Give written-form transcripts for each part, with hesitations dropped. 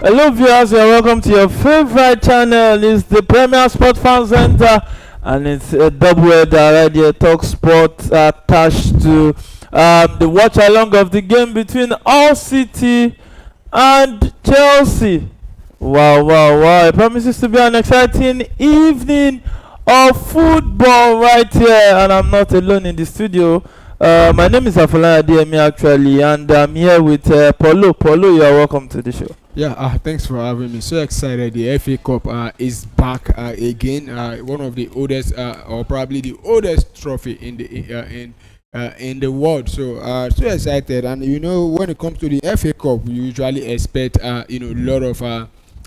Hello viewers, you're welcome to your favorite channel. It's the Premier Sport Fan Center and it's a double header right here. Talk Sport attached to the watch along of the game between Hull City and Chelsea. Wow. It promises to be an exciting evening of football right here, and I'm not alone in the studio. My name is Afolayan Adeyemi actually, and I'm here with Paulo. Paulo, you are welcome to the show. Yeah, thanks for having me. So excited. The FA Cup is back again. One of the oldest, or probably the oldest trophy in the world. So excited. And when it comes to the FA Cup, we usually expect a lot of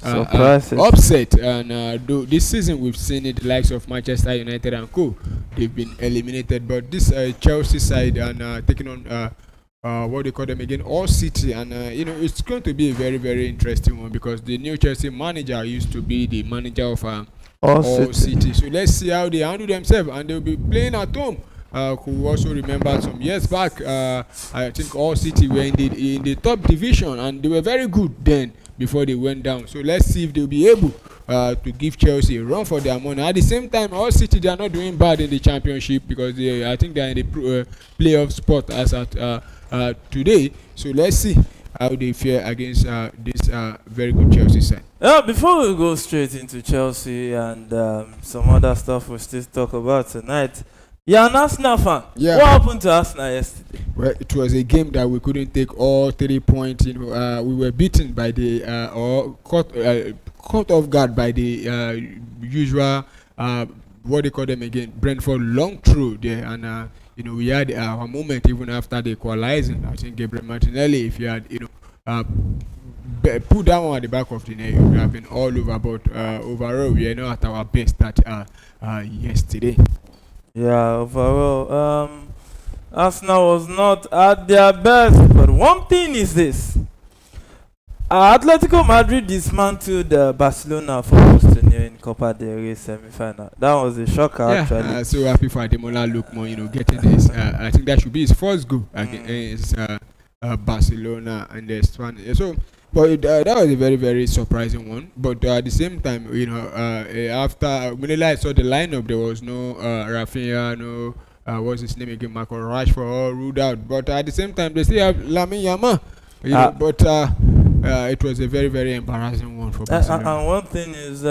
upset. And this season we've seen it, the likes of Manchester United and co. They've been eliminated, but this Chelsea side and taking on. What they call them again, All City, and it's going to be a very, very interesting one because the new Chelsea manager used to be the manager of All City. So let's see how they handle themselves, and they'll be playing at home. Who also remember some years back, I think All City were in the top division, and they were very good then before they went down. So let's see if they'll be able to give Chelsea a run for their money. At the same time, All City, they are not doing bad in the championship because I think they are in the playoff spot as at today. So let's see how they fare against this very good Chelsea side. Before we go straight into Chelsea and some other stuff we'll still talk about tonight, you're an Arsenal fan. Yeah. What happened to Arsenal yesterday? Well, it was a game that we couldn't take all 3 points. We were beaten by the or caught off guard by the usual what they call them again, Brentford long through there, and we had our moment even after the equalizing. I think Gabriel Martinelli, if he had put that one at the back of the net, it would have been all over. But overall, we are not at our best that yesterday. Yeah, overall, Arsenal was not at their best. But one thing is this. Atletico Madrid dismantled Barcelona for hosting in Copa del Rey semi-final. That was a shocker, actually. So happy for Ademola Lookman, getting this. I think that should be his first goal against Barcelona and the Spanish. So, but that was a very, very surprising one. But at the same time, after when I saw the lineup, there was no Rafinha, no what's his name again, Marco Rashford, all ruled out. But at the same time, they still have Lamine Yamal. But it was a very, very embarrassing one for Barcelona. And one thing is,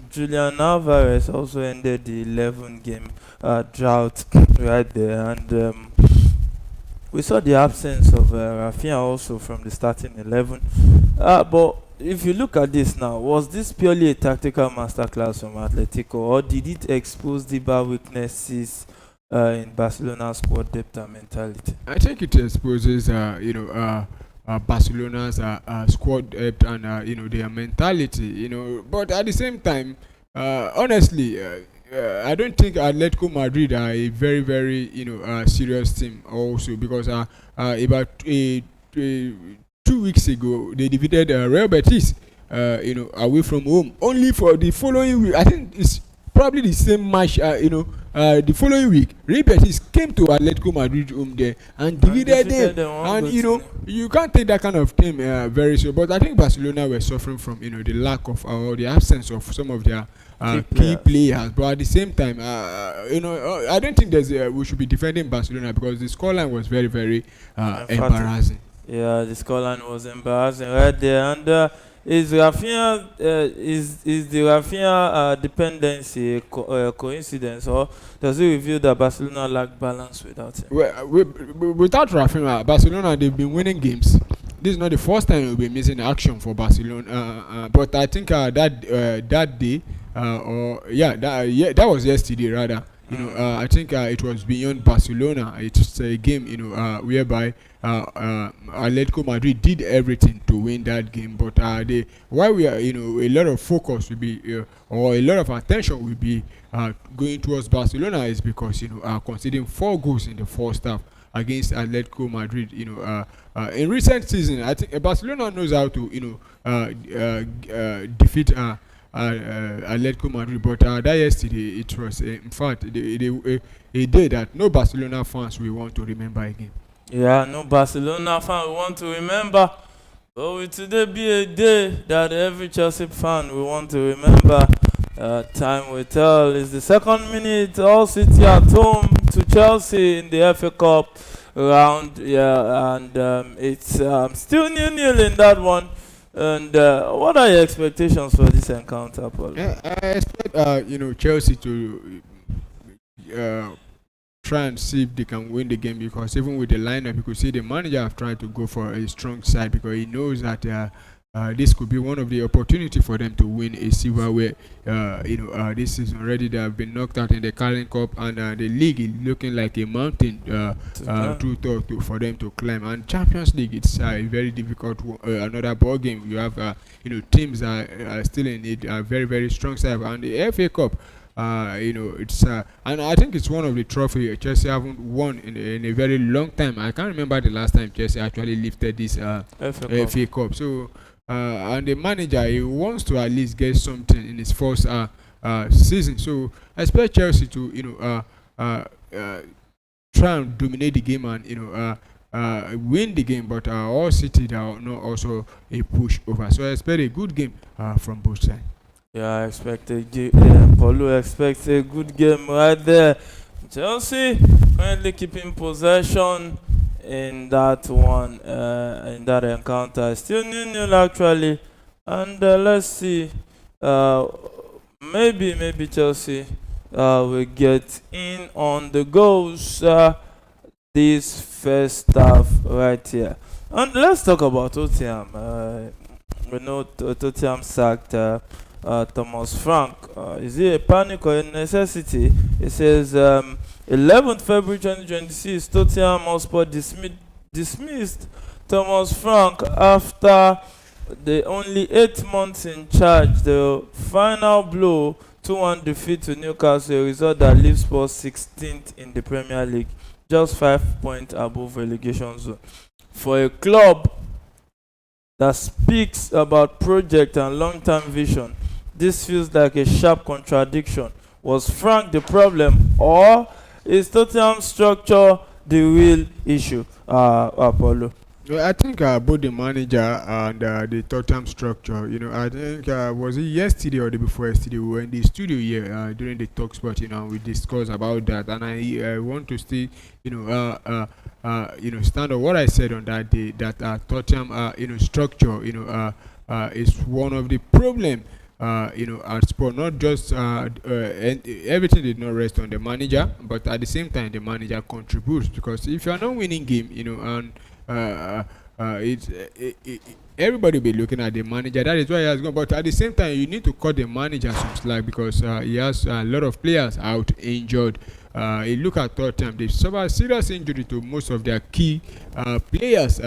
Julian Alvarez also ended the 11-game drought right there, and we saw the absence of Rafinha also from the starting 11. But if you look at this now, was this purely a tactical masterclass from Atletico, or did it expose the bar weaknesses in Barcelona's squad depth and mentality? I think it exposes, Barcelona's squad depth and their mentality. But at the same time, honestly, I don't think Atletico Madrid are a very, very serious team also because about 2 weeks ago they defeated Real Betis away from home, only for the following week. I think it's probably the same match. The following week, Real Betis came to Atletico Madrid home there and defeated them. And you can't take that kind of team very soon. But I think Barcelona were suffering from the lack of or the absence of some of their key players. But at the same time, I don't think we should be defending Barcelona because the scoreline was very, very embarrassing. Yeah, the scoreline was embarrassing right there. And is Rafinha is the Rafinha dependency a coincidence, or does it reveal that Barcelona lack balance without him? Well, without Rafinha, Barcelona, they've been winning games. This is not the first time we'll be missing action for Barcelona. But I think that day, that was yesterday rather. I think it was beyond Barcelona. It's a game, whereby Atletico Madrid did everything to win that game. But why we are, a lot of focus will be, or a lot of attention will be going towards Barcelona is because conceding 4 goals in the first half against Atletico Madrid. In recent season, I think Barcelona knows how to, defeat. Atletico Madrid, but that yesterday it was in fact a day that no Barcelona fans will want to remember again. Yeah, no Barcelona fan will want to remember. Well, will today be a day that every Chelsea fan will want to remember? Time will tell. It's the second minute. All City at home to Chelsea in the FA Cup round. Yeah, and it's still nil-nil in that one. And what are your expectations for this encounter, Paul? Yeah, I expect Chelsea to uh, try and see if they can win the game, because even with the lineup, you could see the manager have tried to go for a strong side because he knows that this could be one of the opportunity for them to win a silverware. This season already they have been knocked out in the Carling Cup, and the league is looking like a mountain for them to climb. And Champions League, it's a very difficult another ball game. You have teams that are still in it, very very strong side, and the FA Cup. It's and I think it's one of the trophy Chelsea haven't won in a very long time. I can't remember the last time Chelsea actually lifted this FA Cup. So and the manager, he wants to at least get something in his first season. So I expect Chelsea to try and dominate the game and win the game, but all City are not also a push over. So I expect a good game from both sides. Yeah, I expect Paulo expects a good game right there. Chelsea currently keeping possession in that one, in that encounter. Still nil-nil actually, and let's see. Maybe Chelsea will get in on the goals this first half right here. And let's talk about Tottenham. We know Tottenham sacked Thomas Frank. Is it a panic or a necessity? It says 11th February 2026, Tottenham Hotspur dismissed Thomas Frank after the only 8 months in charge. The final blow, 2-1 defeat to Newcastle, a result that leaves Spurs 16th in the Premier League, just 5 points above relegation zone. For a club that speaks about project and long-term vision, this feels like a sharp contradiction. Was Frank the problem, or is Tottenham structure the real issue, Apollo? Well, I think both the manager and the Tottenham structure. I think was it yesterday or the before yesterday, we were in the studio here during the talk spot. We discussed about that, and I want to still stand on what I said on that day, that Tottenham structure is one of the problem. At sport, not just and everything did not rest on the manager, but at the same time the manager contributes, because if you are not winning game, and everybody will be looking at the manager. That is why he has gone. But at the same time, you need to cut the manager some slack, because he has a lot of players out injured. You look at Tottenham; they suffered serious injury to most of their key players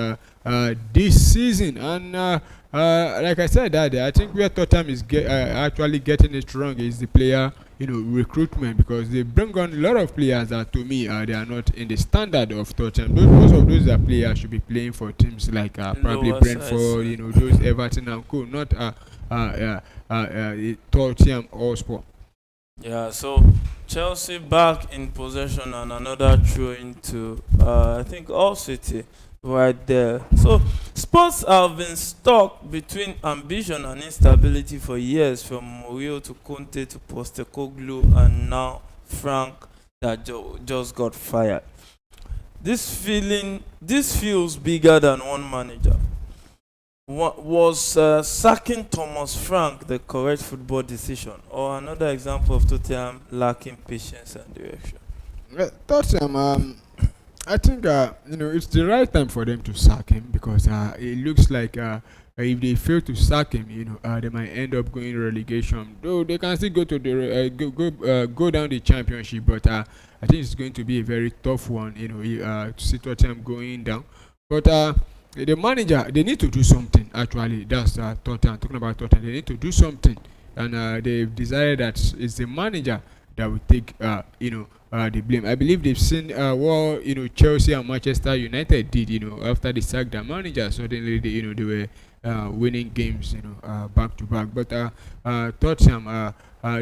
this season, and like I said that day, I think where Tottenham is actually getting it wrong is the player recruitment, because they bring on a lot of players that, to me, they are not in the standard of Tottenham. Most of those players should be playing for teams like probably Brentford, those Everton and co, not Tottenham Hotspur. Yeah, so Chelsea back in possession and another throw into I think All City right there. So Spurs have been stuck between ambition and instability for years, from Mourinho to Conte to Postecoglou, and now Frank that just got fired. This feels bigger than one manager. Was sacking Thomas Frank the correct football decision, or another example of Tottenham lacking patience and direction? Tottenham, I think it's the right time for them to sack him, because it looks like if they fail to sack him, they might end up going relegation. Though they can still go to the go down the championship, but I think it's going to be a very tough one. To see Tottenham going down. But the manager, they need to do something. Actually, that's Tottenham. Talking about Tottenham, they need to do something, and they've decided that it's the manager that will take the blame. I believe they've seen what Chelsea and Manchester United did. After they sacked their manager, suddenly they were winning games back to back. But Tottenham,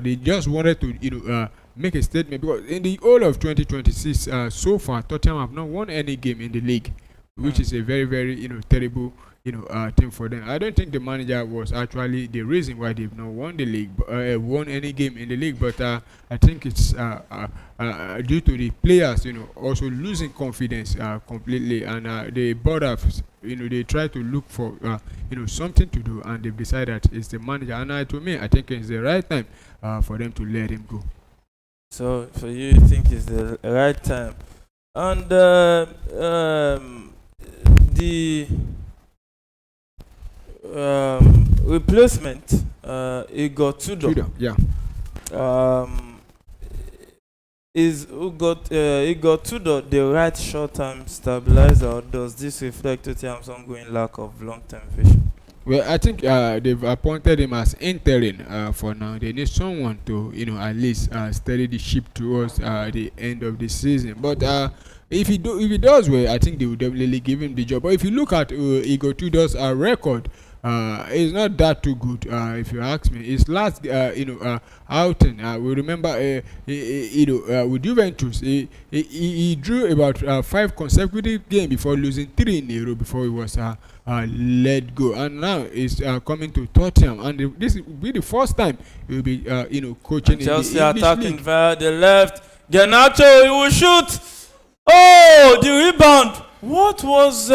they just wanted to make a statement, because in the whole of 2026 so far, Tottenham have not won any game in the league. which is a very very terrible thing for them. I don't think the manager was actually the reason why they've not won the league, won any game in the league. But I think it's due to the players, also losing confidence completely, and the board have, they try to look for, something to do, and they've decided that it's the manager. And to me, I think it's the right time for them to let him go. So for you think it's the right time, and the replacement, Igor Tudor. Yeah. Is Igor Tudor the right short-term stabilizer, or does this reflect Tottenham's ongoing lack of long-term vision? Well, I think they've appointed him as interim for now. They need someone to, at least steady the ship towards the end of the season. But if he does well, I think they will definitely give him the job. But if you look at Igor Tudor's record, it's not that too good. If you ask me, his last outing, we remember with Juventus, he drew about 5 consecutive games before losing 3 in a row before he was let go, and now he's coming to Tottenham, and this will be the first time he will be coaching and Chelsea in the English attacking league. via the left. Garnacho, he will shoot. Oh, the rebound. What was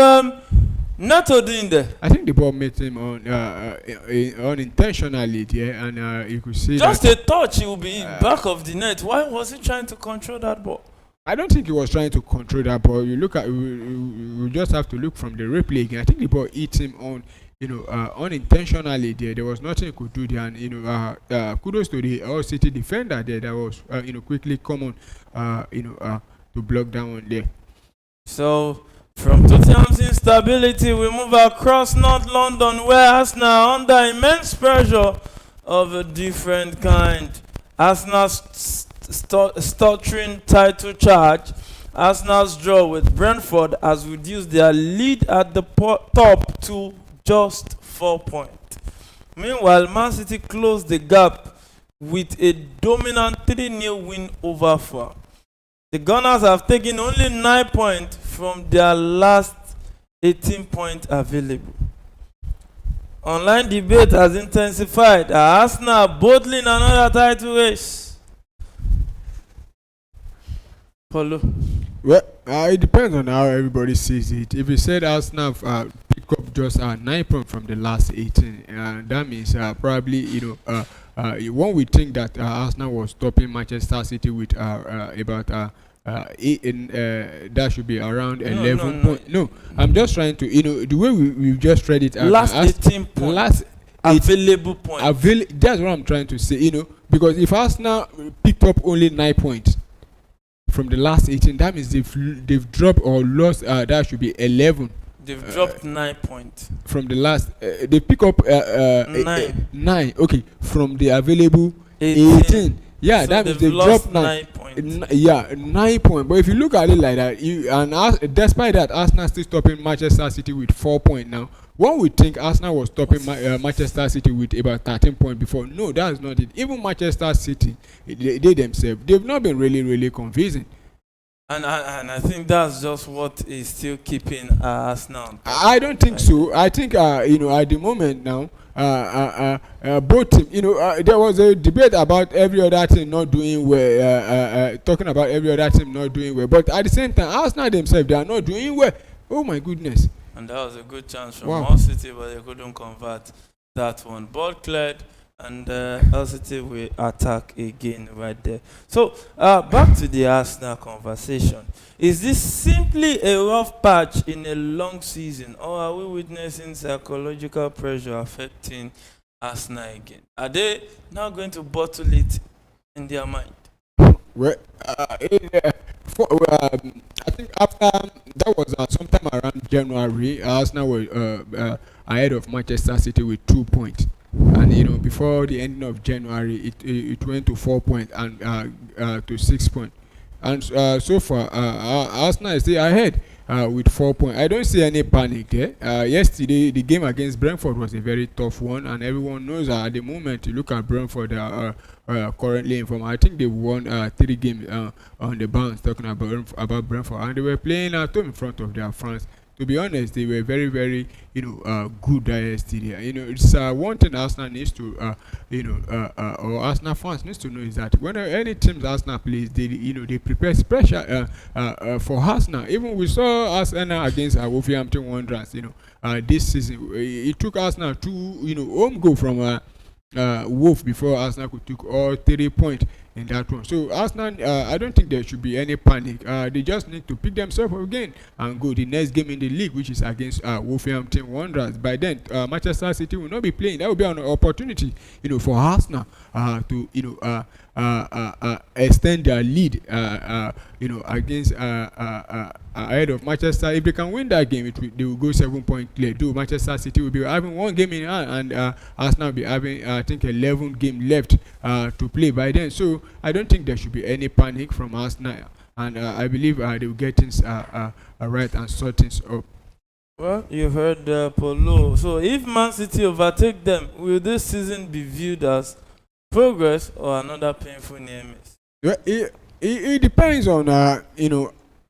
Neto doing there? I think the ball made him unintentionally there, and you could see just that a touch, he will be back of the net. Why was he trying to control that ball? I don't think he was trying to control that ball. You look at, we just have to look from the replay again. I think the ball hit him on, unintentionally there. There was nothing he could do there, and kudos to the All City defender there that was, quickly come on, to block that one there. So from Tottenham's instability, we move across North London, where Arsenal are under immense pressure of a different kind. Arsenal's stuttering title charge. Arsenal's draw with Brentford has reduced their lead at the top to just 4 points. Meanwhile, Man City closed the gap with a dominant 3-0 win over Fulham. The Gunners have taken only 9 points from their last 18 points available. Online debate has intensified. Are Arsenal boldly in another title race? Paulo. Well, it depends on how everybody sees it. If you said Arsenal pick up just 9 points from the last 18, that means probably one would think that Arsenal was stopping Manchester City with about 8, that should be around 11 points. No, I'm just trying to, the way we've just read it. Last 18 points. Last available points. That's what I'm trying to say, because if Arsenal picked up only 9 points from the last 18, that means they've dropped or lost, that should be 11. They've dropped 9 points. From the last, they pick up 9. Okay, from the available 18. Yeah, so that means they've dropped 9 points. 9 points. But if you look at it like that, despite that, Arsenal still stopping Manchester City with 4 points now. One would think Arsenal was stopping Manchester City with about 13 points before. No, that's not it. Even Manchester City, they themselves, they've not been really, really convincing. And I think that's just what is still keeping Arsenal. I don't think so. I think at the moment now, both teams, there was a debate about every other team not doing well, talking about every other team not doing well. But at the same time, Arsenal themselves, they are not doing well. Oh my goodness. And that was a good chance from Man City, but they couldn't convert that one. Ball cleared, and Man City will attack again right there. So back to the Arsenal conversation. Is this simply a rough patch in a long season, or are we witnessing psychological pressure affecting Arsenal again? Are they now going to bottle it in their mind? Well, I think after that was sometime around January, Arsenal were ahead of Manchester City with 2 points, and before the ending of January, it went to 4 points and to 6 points, and so far Arsenal is still ahead with 4 points. I don't see any panic there. Yesterday, the game against Brentford was a very tough one, and everyone knows at the moment, you look at Brentford, they are currently in form. I think they won 3 games on the bounce, talking about Brentford, and they were playing at home in front of their fans. to be honest, they were very, very, good yesterday. It's one thing Arsenal needs to, or Arsenal fans needs to know is that when any teams Arsenal plays, they prepare special for Arsenal. Even we saw Arsenal against Wolverhampton Wanderers. This season it took Arsenal two, home goal from Wolf before Arsenal could take all 3 points in that one. So Arsenal, I don't think there should be any panic. They just need to pick themselves up again and go the next game in the league, which is against Wolverhampton Wanderers. By then, Manchester City will not be playing. That will be an opportunity, for Arsenal to, extend their lead, against ahead of Manchester. If they can win that game, they will go 7-point clear. Though Manchester City will be having one game in hand, and Arsenal will be having, I think, 11 game left to play by then. So I don't think there should be any panic from Arsenal, and I believe they will get things right and sort things up. Well, you heard Polo. So if Man City overtake them, will this season be viewed as progress or another painful near miss? Well, it depends on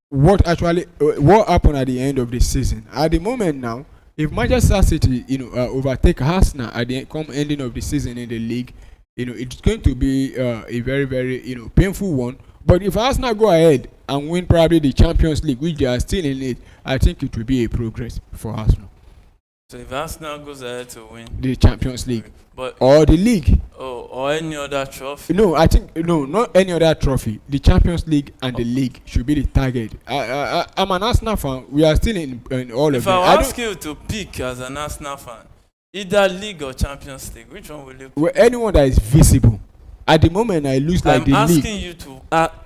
what happened at the end of the season. At the moment now, if Manchester City overtake Arsenal at the ending of the season in the league, it's going to be a very, very painful one. But if Arsenal go ahead and win probably the Champions League, which they are still in it, I think it will be a progress for Arsenal. So if Arsenal goes ahead to win the Champions League, but or the league, or any other trophy? No, I think not any other trophy. The Champions League and the league should be the target. I'm an Arsenal fan. We are still in all of them. If I ask you to pick as an Arsenal fan, either league or Champions League, which one will you pick? Well, anyone that is visible. At the moment, I lose like the league. I'm asking you to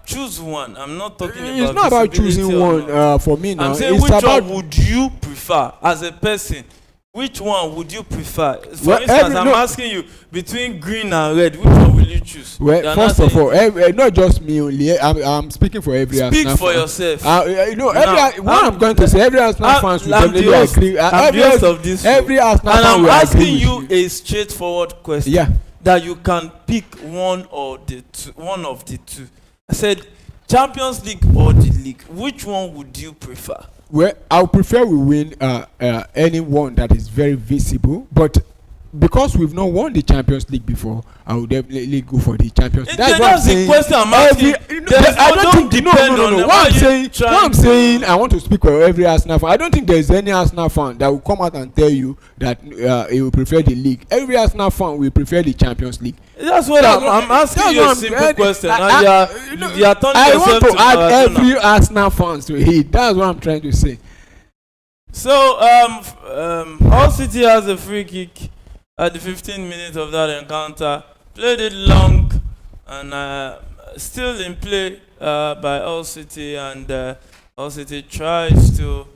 choose one. I'm not talking about. It's not about choosing one for me now. I'm saying which one would you prefer as a person? Which one would you prefer? For instance, I'm asking you between green and red. Which one will you choose? Well, first of all, not just me only. I'm speaking for every Arsenal fan. Speak for yourself. What I'm going to say, every Arsenal fan will definitely agree. Every Arsenal fan will agree. And I'm asking you with a straightforward question. Yeah. That you can pick one of the two. I said Champions League or the league. Which one would you prefer? Well, I would prefer we win any one that is very visible, but because we've not won the Champions League before, I would definitely go for the Champions League. That's what I'm saying. The question I'm asking. What I'm saying, I want to speak for every Arsenal fan. I don't think there's any Arsenal fan that will come out and tell you that he will prefer the league. Every Arsenal fan will prefer the Champions League. That's what I'm asking you a simple question. You are turning I yourself want to add every Arsenal fan to it. That's what I'm trying to say. So, Hull City has a free kick at the 15th minute of that encounter. Played it long and still in play by Hull City, and Hull City tries to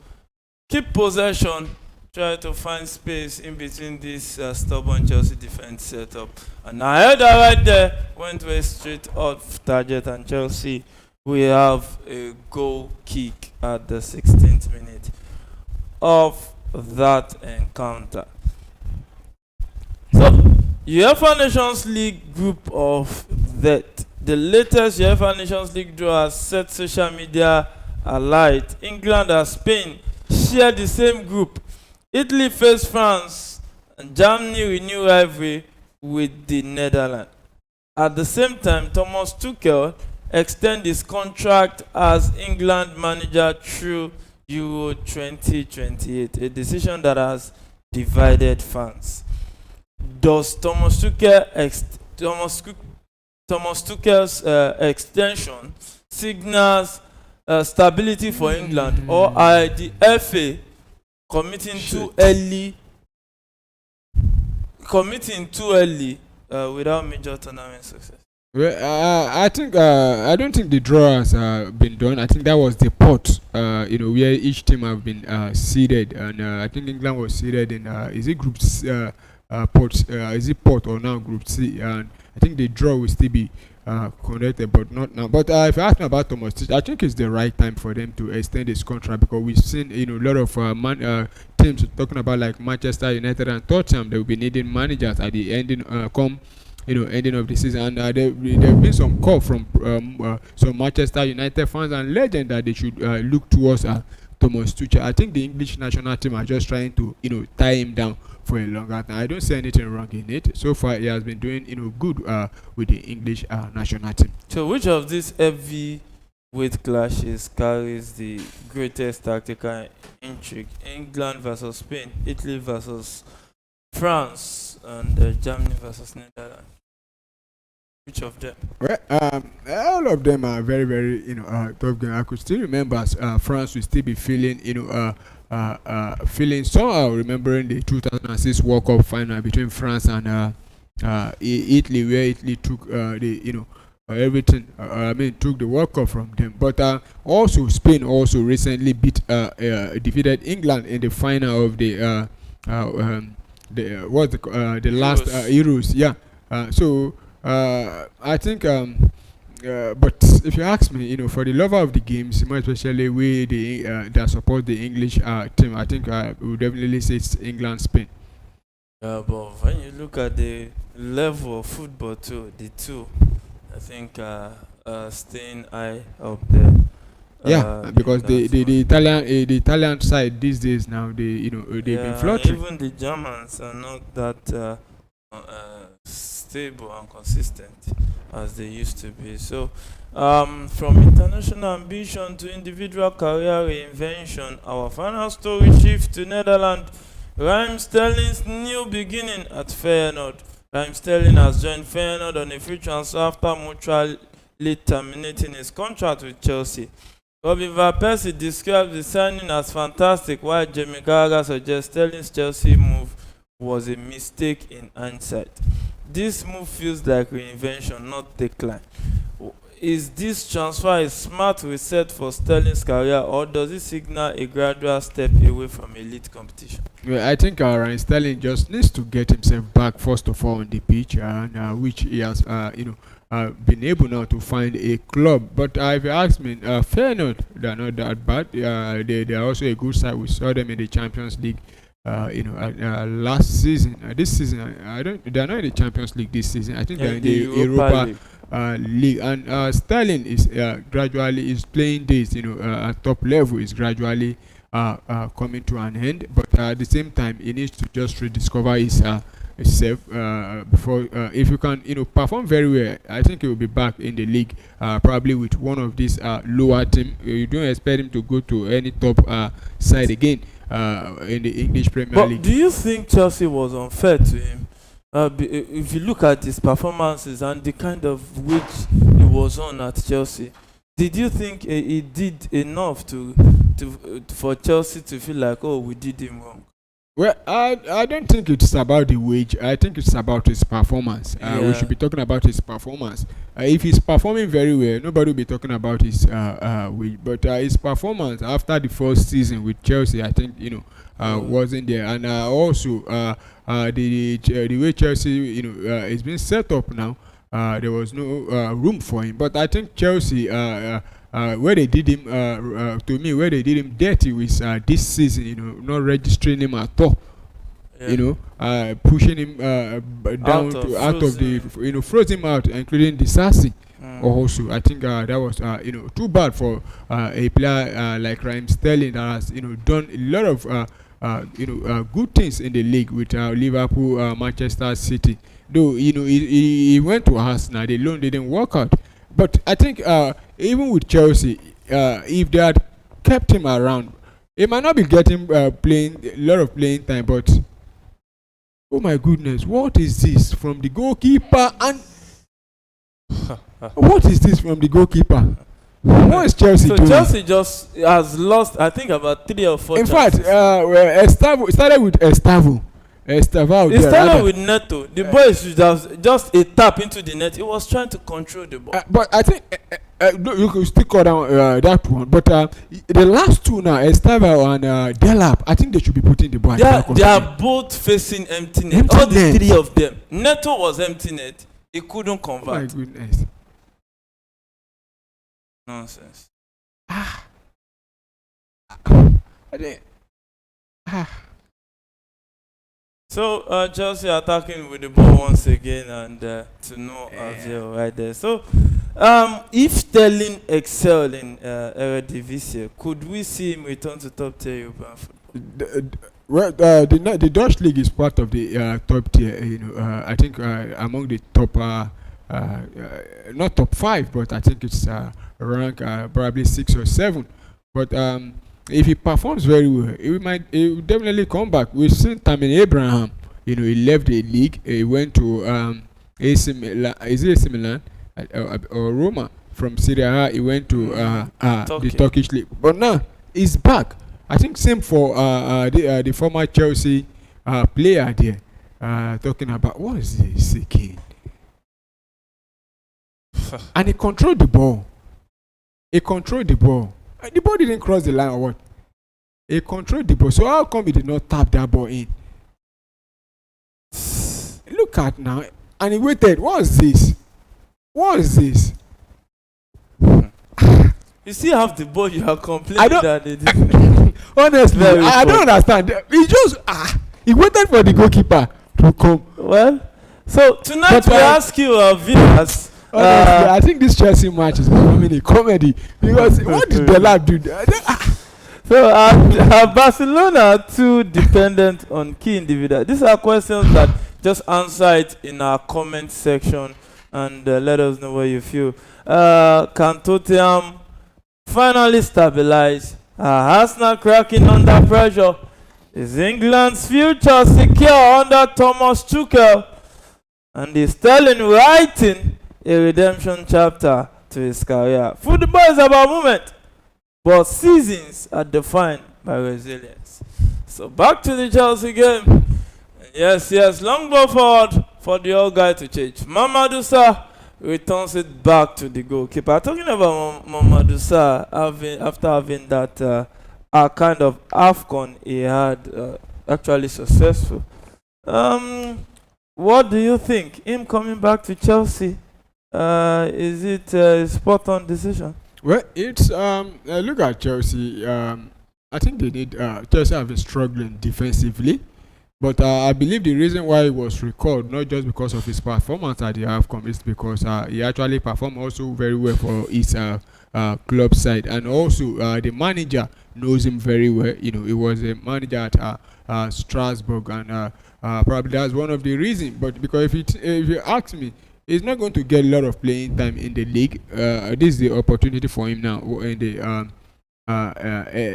keep possession, try to find space in between this stubborn Chelsea defense setup. And I heard that right there, went way straight off target, and Chelsea will have a goal kick at the 16th minute of that encounter. So, UEFA Nations League group of death. The latest UEFA Nations League draw has set social media alight. England and Spain share the same group. Italy face France, and Germany renew rivalry with the Netherlands. At the same time, Thomas Tuchel extends his contract as England manager through Euro 2028, a decision that has divided fans. Does Thomas Tuchel's extension signals stability for England, or are the FA committing too early without major tournament success? Well, I think I don't think the draw has been done. I think that was the pot, where each team have been seeded, and I think England was seeded in is it Group C, is it pot or now Group C, and I think the draw will still be conducted, but not now. But if you ask me about Thomas Tuchel, I think it's the right time for them to extend his contract, because we've seen a lot of teams talking about like Manchester United and Tottenham. They will be needing managers at the ending ending of the season, and there have been some call from some Manchester United fans and legends that they should look towards Thomas Tuchel. I think the English national team are just trying to tie him down for a longer time. I don't see anything wrong in it. So far, he has been doing good with the English national team. So which of these heavyweight clashes carries the greatest tactical intrigue? England versus Spain, Italy versus France, and Germany versus Netherlands. Which of them? Well, all of them are very, very, tough game. I could still remember France will still be feeling, feeling somehow, remembering the 2006 World Cup final between France and Italy, where Italy took everything. Took the World Cup from them. But also Spain also recently defeated England in the final of the last Euros. Yeah. I think, but if you ask me, for the lover of the games, more especially we that support the English team, I think we would definitely say it's England, Spain. Yeah, but when you look at the level of football too, the two, I think staying high up there. Yeah, because the Italian side these days now they've been fluttering. Even the Germans are not that stable and consistent as they used to be. So, from international ambition to individual career reinvention, our final story shifts to Netherlands. Raheem Sterling's new beginning at Feyenoord. Raheem Sterling has joined Feyenoord on a free transfer after mutually terminating his contract with Chelsea. Robin Van Persie describes the signing as fantastic, while Jamie Carragher suggests Sterling's Chelsea move was a mistake in hindsight. This move feels like reinvention, not decline. Is this transfer a smart reset for Sterling's career, or does it signal a gradual step away from elite competition? Well, I think Raheem Sterling just needs to get himself back first of all on the pitch, and which he has, been able now to find a club. But if you ask me, Feyenoord, they're not that bad. They are also a good side. We saw them in the Champions League. Last season, this season, they're not in the Champions League this season. I think they're in the Europa League. And Sterling is gradually playing this, at top level is gradually coming to an end. But at the same time, he needs to just rediscover his self before if you can perform very well. I think he will be back in the league, probably with one of these lower team. You don't expect him to go to any top side again. In the English Premier League. But do you think Chelsea was unfair to him? If you look at his performances and the kind of which he was on at Chelsea, did you think he did enough for Chelsea to feel like, oh, we did him wrong? Well, I don't think it's about the wage. I think it's about his performance. We should be talking about his performance. If he's performing very well, nobody will be talking about his wage. But his performance after the first season with Chelsea, I think wasn't there. And also the way Chelsea it's been set up now, there was no room for him. But I think Chelsea where they did him to me, where they did him dirty was this season, not registering him at all. Pushing him down out of the froze him out, including the Sassy. Also, I think that was too bad for a player like Raheem Sterling that has done a lot of good things in the league with Liverpool, Manchester City. Though he went to Arsenal, the loan didn't work out. But I think even with Chelsea, if they had kept him around, he might not be getting a lot of playing time. But oh my goodness, what is this from the goalkeeper? And what is this from the goalkeeper? What is Chelsea doing? Chelsea just has lost, I think, about 3 or 4 In chances. fact, Estavo started with Estavo. It started with Neto. The boy is just a tap into the net. He was trying to control the ball. But I think you could still call down that one. But the last two now, Estavo and Delap, I think they should be putting the ball. They are both facing empty net. All the 3 of them. Neto was empty net. He couldn't convert. Oh my goodness. Nonsense. So Chelsea attacking with the ball once again, and to no avail right there. So If Sterling excelled in Eredivisie, could we see him return to top tier European football? The Dutch league is part of the top tier. I think among the top, not top five, but I think it's rank probably 6 or 7. But if he performs very well, he will definitely come back. We've seen Tammy Abraham. He left the league. He went to AC Milan. Is it AC Milan or Roma? From Serie A, he went to the Turkish league. But now he's back. I think same for the former Chelsea player there. Talking about what is this again? And he controlled the ball. The ball didn't cross the line or what? He controlled the ball. So how come he did not tap that ball in? Look at now. And he waited. What is this? You see half the ball you are complaining that they did. Honestly, I don't understand. He just he waited for the goalkeeper to come. Well, so tonight we ask you, viewers. Honestly, I think this Chelsea match is becoming a comedy because what did the lad do? So are Barcelona too dependent on key individuals? These are questions that just answer it in our comment section and let us know what you feel. Can Tottenham finally stabilize? Arsenal cracking under pressure? Is England's future secure under Thomas Tuchel? And is Sterling writing a redemption chapter to his career? Football is about movement, but seasons are defined by resilience. So back to the Chelsea game. Yes, long ball forward for the old guy to change. Mamadou Sarr returns it back to the goalkeeper. Talking about Mamadou Sarr, after having that kind of AFCON he had, actually successful. What do you think? Him coming back to Chelsea, is it a spot-on decision? Well, it's look at Chelsea. I think they need Chelsea have been struggling defensively. But I believe the reason why he was recalled, not just because of his performance at the AFCON, is because he actually performed also very well for his club side. And also the manager knows him very well. He was a manager at Strasbourg, and probably that's one of the reasons. But because if you ask me, he's not going to get a lot of playing time in the league. This is the opportunity for him now in the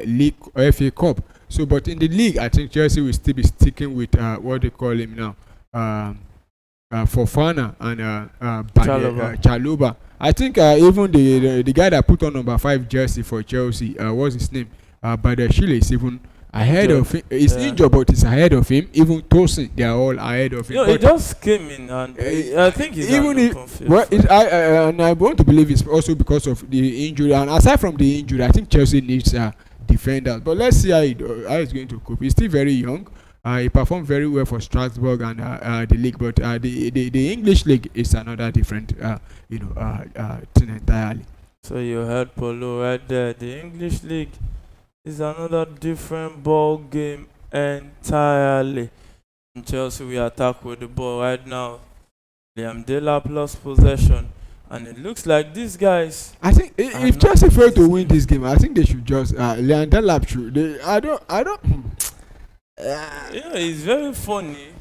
league FA Cup. So, but in the league, I think Chelsea will still be sticking with what they call him now, Fofana and Chalobah. I think even the guy that put on number 5 jersey for Chelsea, what's his name? Badashile is even ahead of him. He's injured, but he's ahead of him. Even Tosin, they are all ahead of him. He just came in, and I think he's even confused. And I want to believe it's also because of the injury. And aside from the injury, I think Chelsea needs defenders. But let's see how he's going to cope. He's still very young. He performed very well for Strasbourg and the league, but the English league is another different thing entirely. So you heard Polo right there. The English league is another different ball game entirely. In Chelsea, we attack with the ball right now. Liam Delap lost possession, and it looks like these guys. I think if Chelsea fail to win this game, I think they should just Liam Delap should. I don't. It's very funny.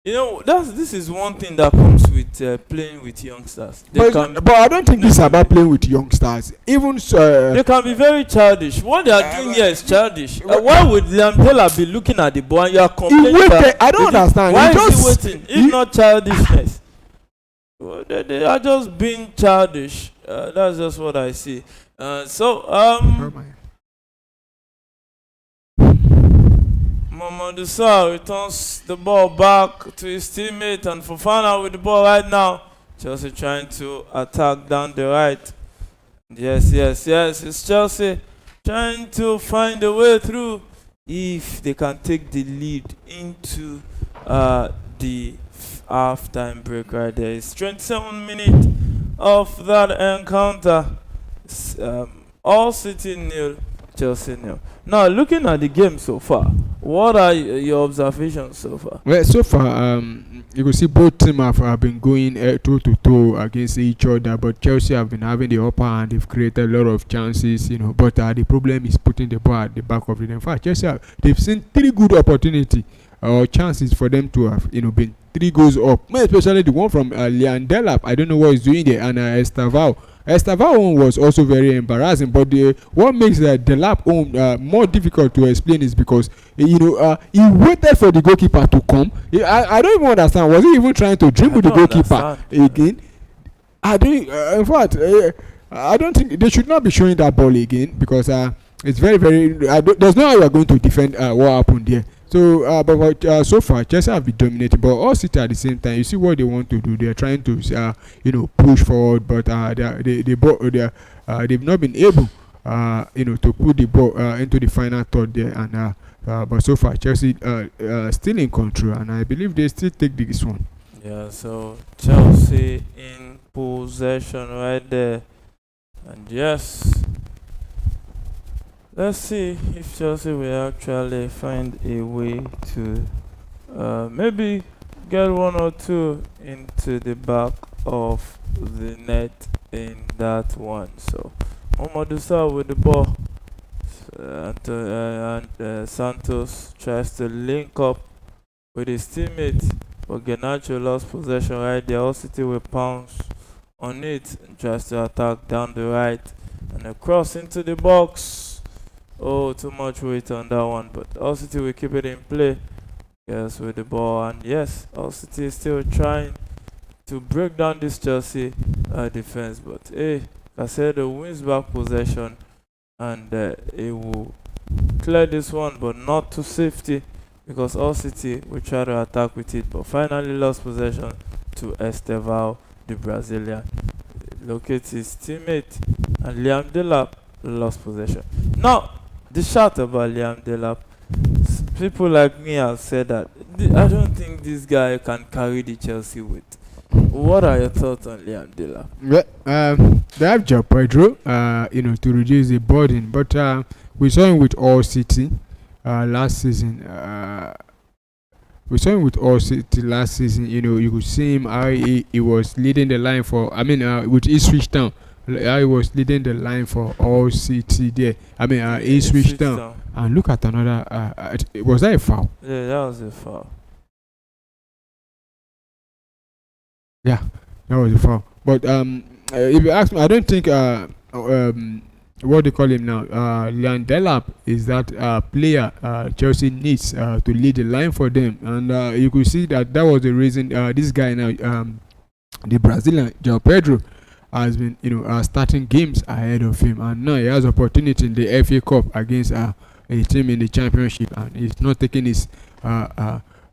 This is one thing that comes with playing with youngsters. But I don't think this is about playing with youngsters. Even they can be very childish. What they are doing here is childish. Why would Lamdela be looking at the ball and you are complaining? I don't understand. Why is he waiting? It's not childishness. Well, they are just being childish. That's just what I see. Mamadou Sarr returns the ball back to his teammate, and Fofana with the ball right now. Chelsea trying to attack down the right. Yes. It's Chelsea trying to find a way through if they can take the lead into the half-time break right there. It's 27 minutes of that encounter. All City nil, Chelsea nil. Now, looking at the game so far, what are your observations so far? Well, so far, you can see both teams have been going toe to toe against each other, but Chelsea have been having the upper hand. They've created a lot of chances, but the problem is putting the ball at the back of the net. In fact, Chelsea they've seen 3 good opportunity or chances for them to have been 3 goals up, especially the one from Liam Delap. I don't know what he's doing there, and Estavao one was also very embarrassing, but what makes Delap one more difficult to explain is because he waited for the goalkeeper to come. I don't even understand. Was he even trying to dribble the goalkeeper again? I don't. In fact, I don't think they should not be showing that ball again, because it's very, very. There's no how you are going to defend what happened there. So, but so far, Chelsea have been dominating, but all City at the same time, you see what they want to do. They're trying to, push forward, but they've not been able, to put the ball into the final third there. And but so far, Chelsea still in control, and I believe they still take this one. Yeah. So Chelsea in possession right there, and yes. Let's see if Chelsea will actually find a way to maybe get 1 or 2 into the back of the net in that one. So Mamadou Sarr with the ball, and Santos tries to link up with his teammate, but Garnacho lost possession right there. All City will pounce on it and tries to attack down the right, and a cross into the box. Oh, too much weight on that one, but All City will keep it in play. Yes, with the ball, and yes, All City is still trying to break down this Chelsea defense, but hey, Casedo wins back possession, and he will clear this one, but not to safety, because All City will try to attack with it, but finally lost possession to Estevao, the Brazilian. Locates his teammate, and Liam Delap lost possession. Now, the shout about Liam Delap, people like me have said that I don't think this guy can carry the Chelsea weight. What are your thoughts on Liam Delap? Well, they have Joe Pedro, to reduce the burden, but we saw him with All City last season. You could see him how he was leading the line for. With Ipswich Town. I was leading the line for All City there. Ipswich Town. And look at another. Was that a foul? Yeah, that was a foul. Yeah, that was a foul. But if you ask me, I don't think what they call him now, Liam Delap is that player Chelsea needs to lead the line for them. And you could see that was the reason this guy now, the Brazilian João Pedro, has been starting games ahead of him, and now he has opportunity in the FA Cup against a team in the Championship, and he's not taking his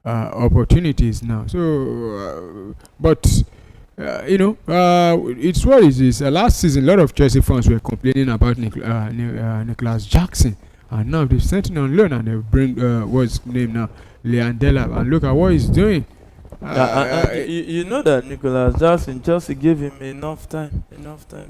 opportunities now. So it's what it is. Last season a lot of Chelsea fans were complaining about Nicholas Jackson, and now they've sent him on loan, and they bring what's his name now, Liam Delap, and look at what he's doing. You know that Nicholas Jackson, Chelsea gave him enough time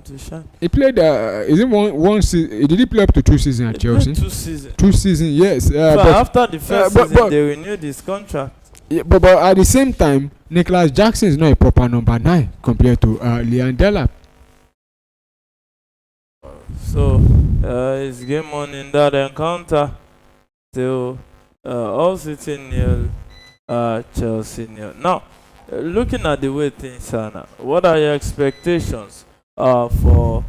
to shine. He played. Is it one season? Did he play up to 2 seasons at Chelsea? 2 seasons. 2 seasons, yes. But after the first season, they renewed his contract. Yeah, but at the same time, Nicholas Jackson is not a proper number 9 compared to Liam Delap. So it's game on in that encounter. Still, All City nil. Chelsea nil. Now, looking at the way things are now, what are your expectations for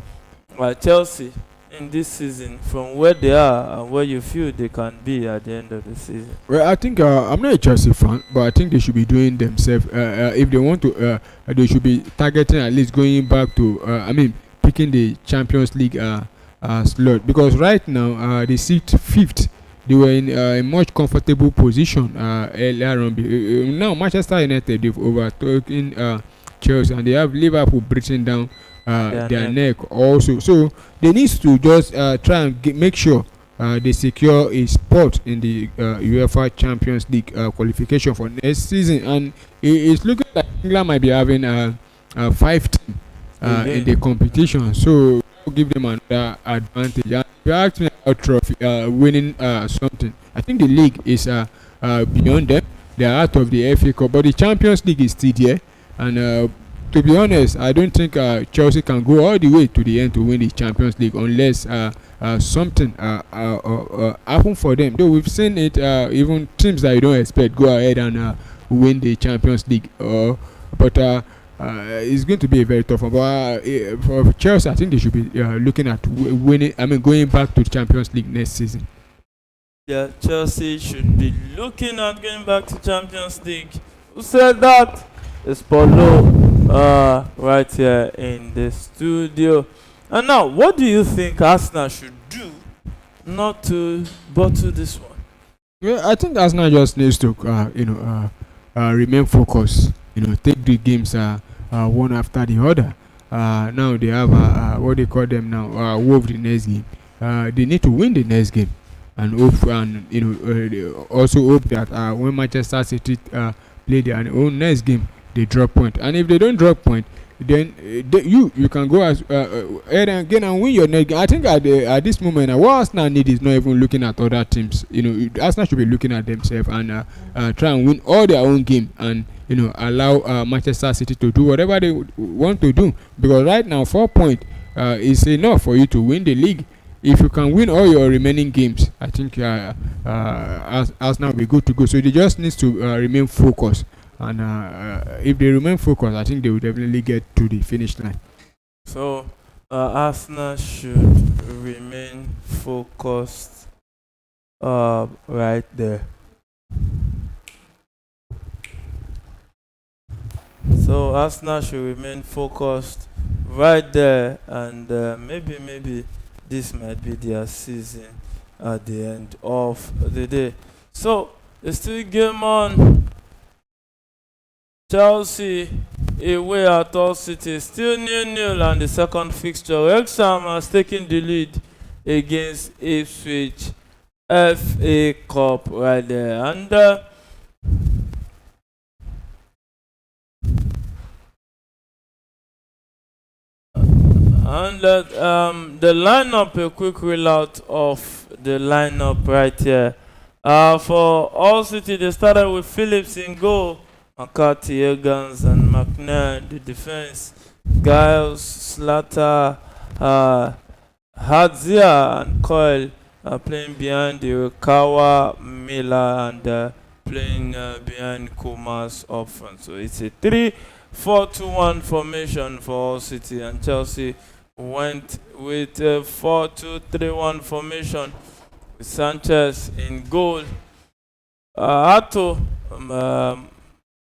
Chelsea in this season, from where they are and where you feel they can be at the end of the season? Well, I think I'm not a Chelsea fan, but I think they should be doing themselves. If they want to, they should be targeting at least going back to, picking the Champions League slot, because right now they sit 5th. They were in a much comfortable position earlier on. Now Manchester United, they've overtaken Chelsea, and they have Liverpool breathing down their neck also. So they need to just try and make sure they secure a spot in the UEFA Champions League qualification for next season. And it's looking like England might be having 5 teams in the competition. So will give them another advantage. And if you ask me about trophy, winning something, I think the league is beyond them. They are out of the FA Cup, but the Champions League is still there. And to be honest, I don't think Chelsea can go all the way to the end to win the Champions League unless something happen for them. Though we've seen it, even teams that you don't expect go ahead and win the Champions League. But it's going to be a very tough one. But for Chelsea, I think they should be looking at winning. I mean, going back to the Champions League next season. Yeah, Chelsea should be looking at going back to Champions League. Who said that? It's Paulo right here in the studio. And now, what do you think Arsenal should do not to bottle this one? Well, I think Arsenal just needs to, remain focused. Take the games one after the other. Now they have what they call them now, Wolf the next game. They need to win the next game, and hope, and also hope that when Manchester City play their own next game, they drop point. And if they don't drop point, then you can go as ahead and again and win your next game. I think at this moment, what Arsenal need is not even looking at other teams. Arsenal should be looking at themselves and try and win all their own game, and allow Manchester City to do whatever they want to do. Because right now, 4 points is enough for you to win the league. If you can win all your remaining games, I think Arsenal will be good to go. So they just need to remain focused. And if they remain focused, I think they will definitely get to the finish line. So Arsenal should remain focused right there. So Arsenal should remain focused right there, and maybe this might be their season at the end of the day. So it's still game on. Chelsea away at Hull City, still 0-0, and the second fixture, Wrexham has taken the lead against Ipswich, FA Cup right there. And the lineup, a quick rollout of the lineup right here. For Hull City, they started with Phillips in goal, McCarthy, Eggans, and McNair. The defense, Giles, Slater, Hadzia, and Coyle playing behind the Rikawa, Miller, and playing behind Kumas up front. So it's a 3-4-2-1 formation for Hull City, and Chelsea went with a 4-2-3-1 formation with Sanchez in goal. Ato,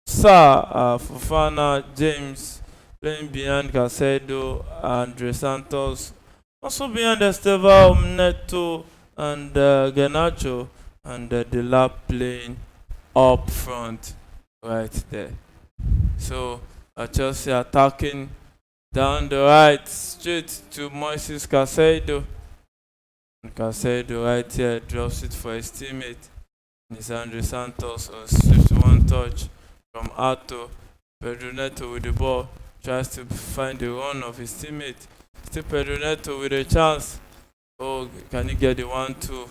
Fofana, James playing behind Casado, Andre Santos, also behind Esteva, Neto, and Garnacho, and Delap playing up front right there. So Chelsea attacking down the right, straight to Moises Caicedo. And Caicedo right here drops it for his teammate. And it's Andre Santos on swift one touch from Ato. Pedro Neto with the ball, tries to find the run of his teammate. Still Pedro Neto with a chance. Oh, can he get the 1-2?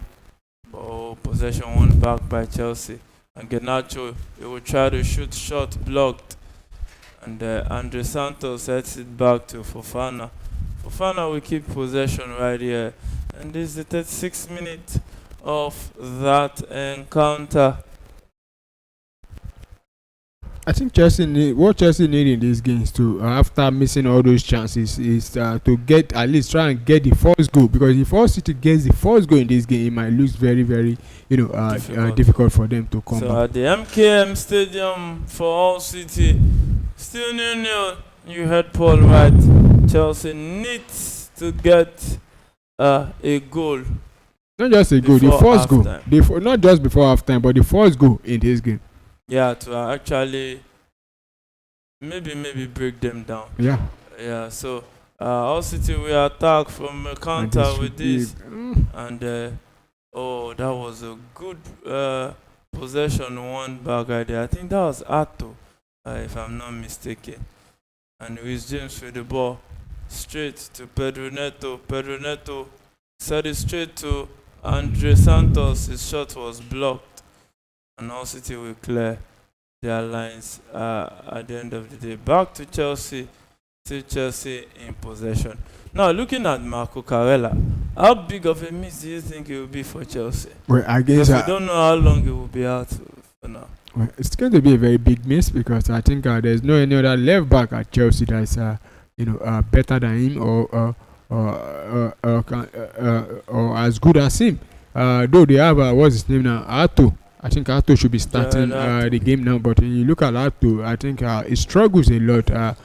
Oh, possession won back by Chelsea. And Garnacho, he will try to shoot shot blocked. And Andre Santos sets it back to Fofana. Fofana will keep possession right here. And this is the 36th minute of that encounter. I think what Chelsea need in this game is to, after missing all those chances, is to get, at least try and get the first goal. Because if Hull City gets the first goal in this game, it might lose very, very, difficult for them to come back. So at the MKM Stadium for Hull City, still 0-0. You heard Paul right. Chelsea needs to get a goal. Not just a goal, the first goal. Not just before halftime, but the first goal in this game. Yeah, to actually maybe break them down. Yeah. So Hull City will attack from a counter with this, and that was a good possession won back right there. I think that was Ato, if I'm not mistaken. And Luis James with the ball, straight to Pedro Neto. Pedro Neto set it straight to Andre Santos. His shot was blocked, and All City will clear their lines at the end of the day. Back to Chelsea. Still Chelsea in possession. Now, looking at Marco Carella, how big of a miss do you think it will be for Chelsea? Well, I guess we don't know how long it will be out for now. Well, it's going to be a very big miss because I think there's no any other left back at Chelsea that's better than him or as good as him. Though they have what's his name now, Arto. I think Arto should be starting the game now. But when you look at Arto, I think he struggles a lot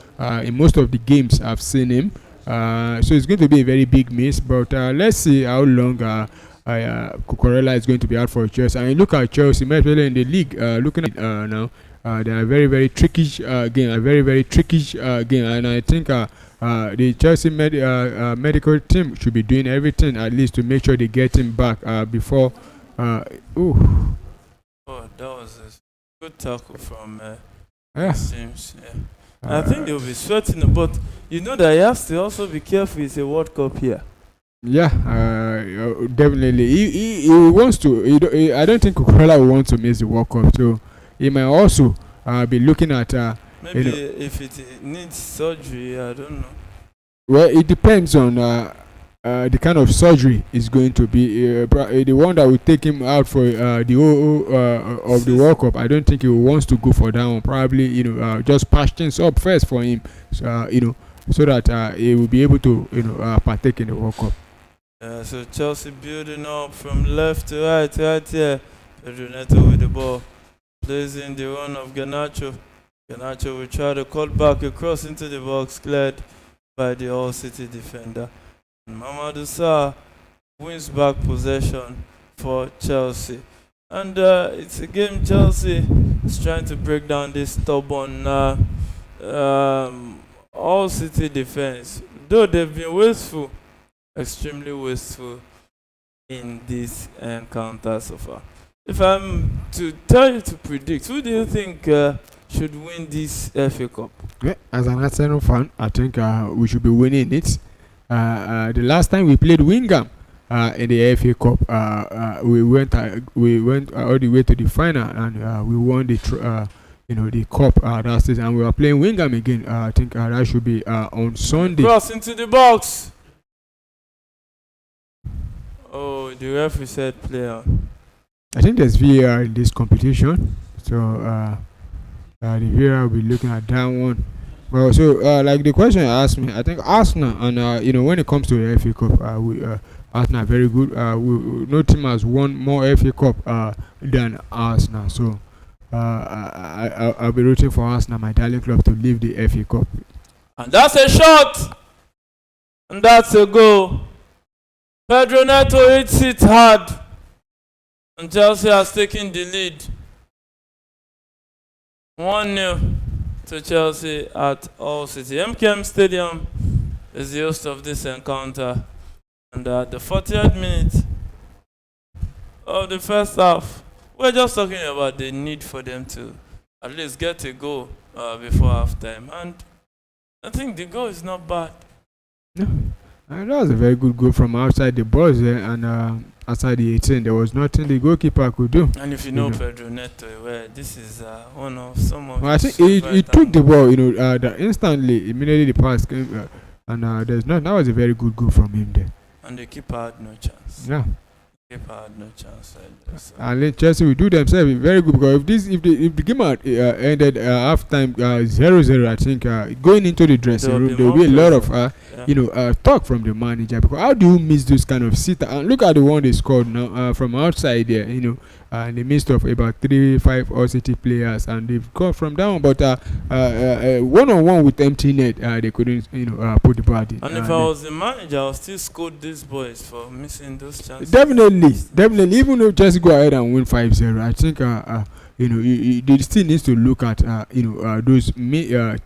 in most of the games I've seen him. So it's going to be a very big miss. But let's see how long Cucurella is going to be out for Chelsea. And you look at Chelsea, especially in the league, looking at now, they are a very, very tricky game. A very, very tricky game. And I think the Chelsea medical team should be doing everything at least to make sure they get him back before. Oh, that was a good tackle from Sims. I think they'll be sweating, but you know that he has to also be careful. It's a World Cup here. Yeah, definitely. He wants to. I don't think Cucurella will want to miss the World Cup, so he might also be looking at. Maybe if it needs surgery, I don't know. Well, it depends on the kind of surgery is going to be. The one that will take him out for the of the World Cup, I don't think he wants to go for that one. Probably, just patch things up first for him, so that he will be able to, partake in the World Cup. So Chelsea building up from left to right here. Pedro Neto with the ball, plays in the run of Garnacho. Garnacho will try to cut back across into the box, cleared by the All City defender. And Mamadou Sarr wins back possession for Chelsea. And it's a game Chelsea is trying to break down this stubborn All City defense. Though they've been wasteful, extremely wasteful in this encounter so far. If I'm to tell you to predict, who do you think should win this FA Cup? Yeah, as an Arsenal fan, I think we should be winning it. The last time we played Wingham in the FA Cup, we went all the way to the final and we won the the cup that season, and we are playing Wingham again. I think that should be on Sunday. Cross into the box. Oh, the referee said player. I think there's VAR in this competition, so the VAR will be looking at that one. Well, so like the question you asked me, I think Arsenal and when it comes to the FA Cup, Arsenal are very good. No team has won more FA Cup than Arsenal, so I'll be rooting for Arsenal, my darling club, to leave the FA Cup. And that's a shot, and that's a goal. Pedro Neto hits it hard, and Chelsea has taken the lead. 1-0 to Chelsea at All City. MKM Stadium is the host of this encounter. And at the 40th minute of the first half, we're just talking about the need for them to at least get a goal before halftime. And I think the goal is not bad. No. That was a very good goal from outside the box there, and outside the 18, there was nothing the goalkeeper could do. And if you know Pedro Neto, well, this is one of some of. Well, I think he took the ball, instantly, immediately the pass came, and there's not. That was a very good goal from him there. And the keeper had no chance. Yeah. Keeper had no chance. So. And Chelsea will do themselves very good, because if the game had ended half time 0-0, I think going into the dressing room there will be a lot of talk from the manager, because how do you miss those kind of sitter? And look at the one they scored now from outside there, in the midst of about 3-5 All City players, and they've got from down, but one-on-one with empty net, they couldn't put the ball in. And if I was the manager, I would still scold these boys for missing those chances. Definitely, even though Chelsea go ahead and win 5-0, I think they still needs to look at those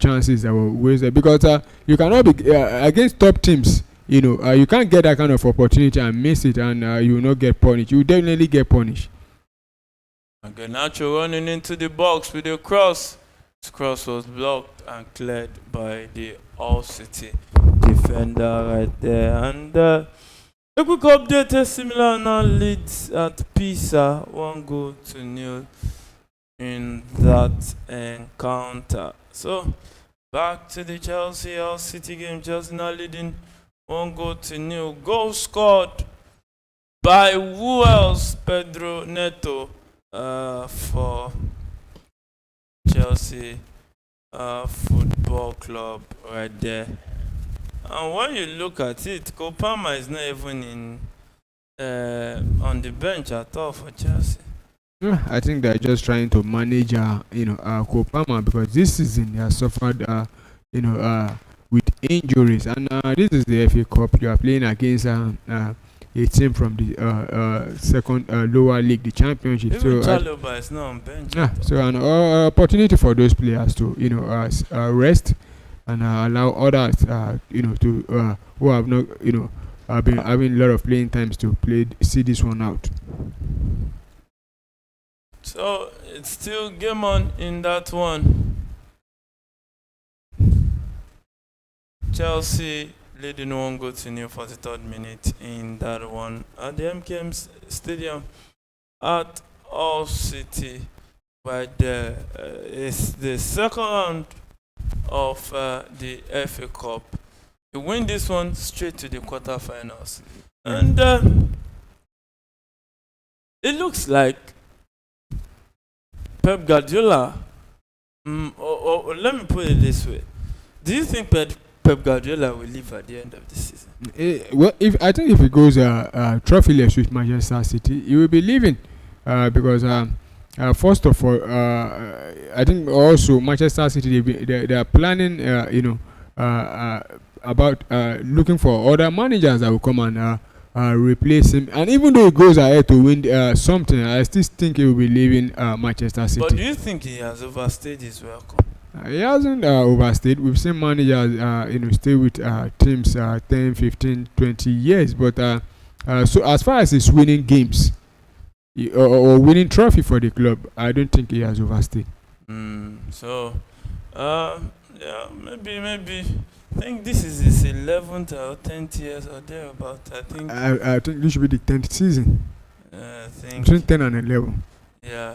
chances that were wasted, because you cannot be against top teams. You can't get that kind of opportunity and miss it, and you will not get punished. You will definitely get punished. Garnacho running into the box with a cross. His cross was blocked and cleared by the All City defense. defender right there. And a quick update: AC Milan now leads at Pisa 1-0 in that encounter. So back to the Chelsea Hull City game. Chelsea now leading 1-0. Goal scored by who else? Pedro Neto for Chelsea Football Club right there. And when you look at it, Kopama is not even in on the bench at all for Chelsea. Yeah, I think they're just trying to manage, Kopama, because this season they have suffered, with injuries, and this is the FA Cup. You are playing against a team from the second lower league, the Championship. Even So, Chalobah is not on bench. yeah, at all. so an opportunity for those players to, rest and allow others, to who have not, been having a lot of playing times to see this one out. So it's still game on in that one. Chelsea leading 1-0 for the 3rd minute in that one at the MKM Stadium at Hull City. Right there is the second round of the FA Cup. You win this one straight to the quarterfinals, and it looks like Pep Guardiola. Let me put it this way: do you think Pep Guardiola will leave at the end of the season? Well, if he goes trophyless with Manchester City, he will be leaving, because first of all, I think also Manchester City they are planning, about looking for other managers that will come and replace him. And even though he goes ahead to win something, I still think he will be leaving Manchester City. But do you think he has overstayed his welcome? He hasn't overstayed. We've seen managers, stay with teams 10, 15, 20 years. But so as far as he's winning games or winning trophy for the club, I don't think he has overstayed. So, yeah, maybe. I think this is his 11th or 10th years or thereabout. I think this should be the 10th season. I think. Between 10 and 11. Yeah.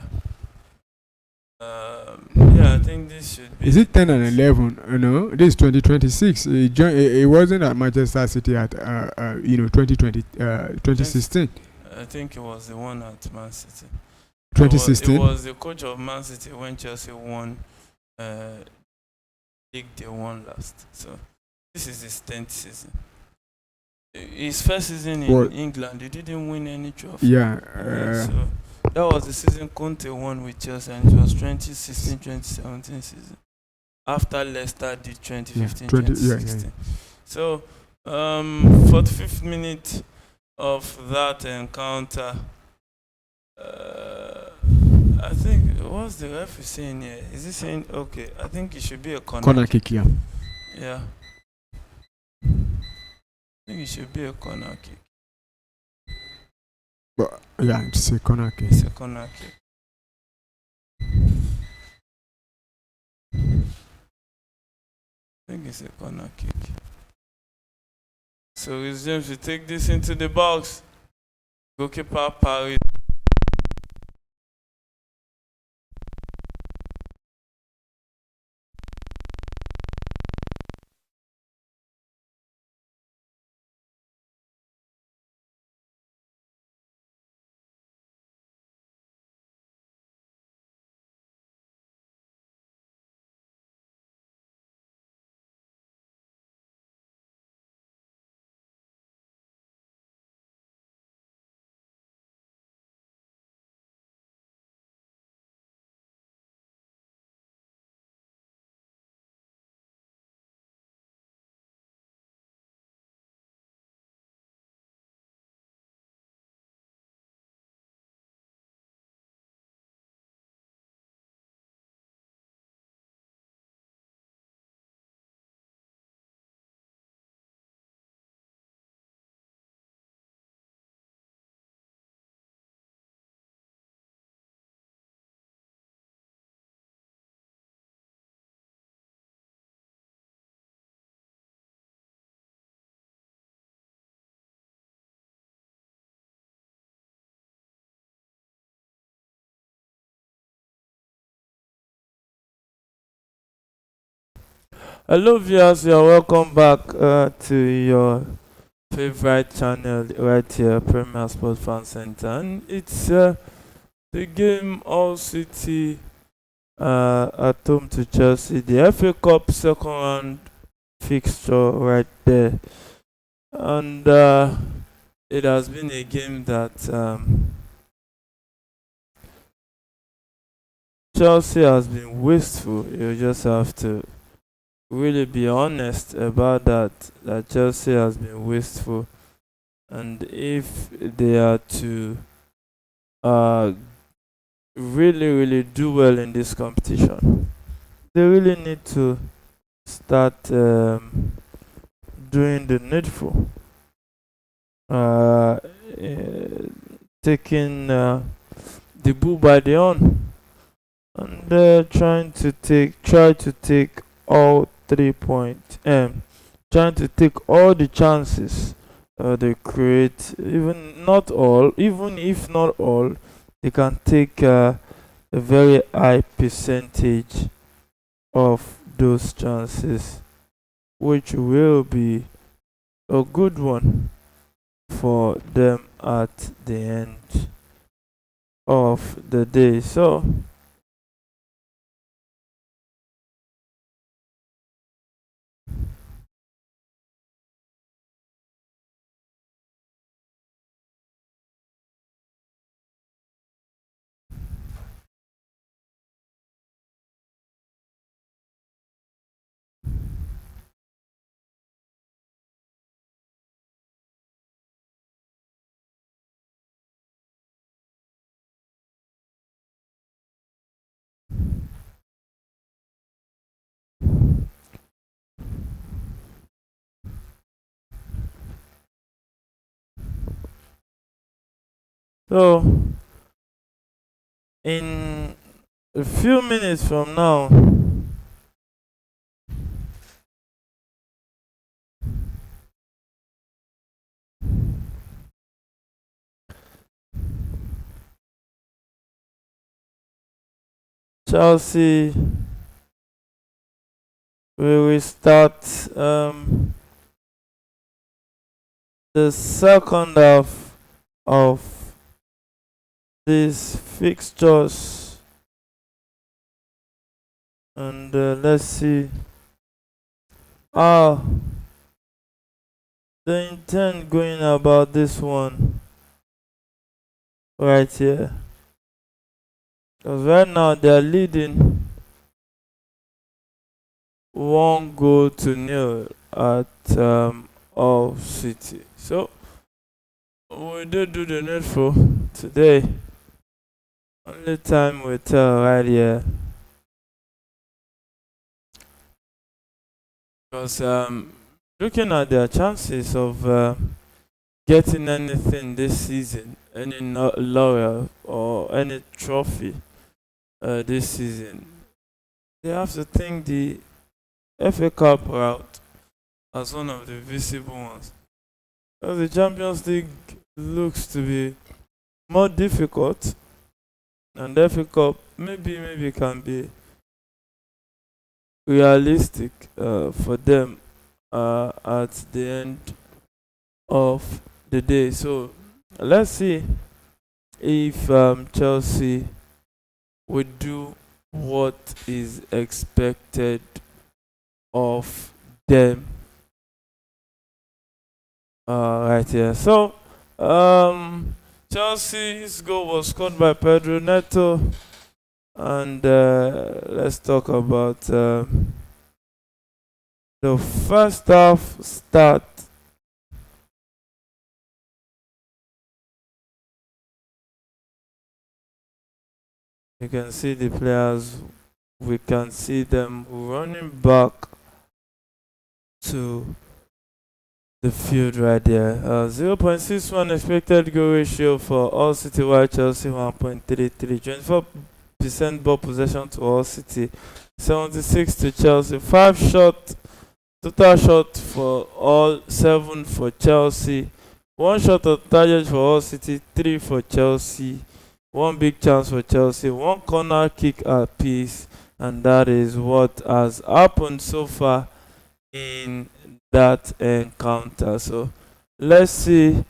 Yeah, I think this should be. Is it 10 and 11? This is 2026. He wasn't at Manchester City at 2016. I think it was the one at Man City. 2016. It was the coach of Man City when Chelsea won league they won last. So this is his 10th season. His first season in England, he didn't win any trophy. Yeah. So that was the season Conte won with Chelsea, and it was 2016-2017 season. After Leicester did 2015-2016. Yeah. So 45th minute of that encounter. I think, what's the referee saying here? Is he saying, okay, I think it should be a corner kick, yeah. Yeah. I think it should be a corner kick. But yeah, it's a corner kick. It's a corner kick. I think it's a corner kick. So it's James to take this into the box. Goalkeeper parried. Hello, viewers. You're welcome back to your favorite channel right here, Premier Sports Fan Center, and it's the game All City at home to Chelsea, the FA Cup second round fixture right there, and it has been a game that Chelsea has been wasteful. You just have to really be honest about that. That Chelsea has been wasteful, and if they are to uh, really do well in this competition, they really need to start doing the needful, eh, taking the bull by the horn, and try to take all 3 points, trying to take all the chances they create, even if not all, they can take a very high percentage of those chances, which will be a good one for them at the end of the day. So in a few minutes from now, Chelsea will start the second half of these fixtures, and let's see how they intend going about this one right here. Because right now they're leading 1-0 at All City. So we did do the needful today. Only time will tell right here. Because looking at their chances of getting anything this season, any laurel or any trophy this season, they have to think the FA Cup route as one of the visible ones. Because the Champions League looks to be more difficult, and the FA Cup maybe can be realistic for them at the end of the day. So let's see if Chelsea would do what is expected of them right here. So Chelsea's goal was scored by Pedro Neto, and let's talk about the first half start. You can see the players, we can see them running back to the field right there. 0.61 expected goal ratio for All City, while Chelsea 1.33. 24% ball possession to All City, 76 to Chelsea. 5 shot, total shot for all, 7 for Chelsea. 1 shot on target for All City, 3 for Chelsea. 1 big chance for Chelsea, 1 corner kick apiece, and that is what has happened so far in that encounter. So let's see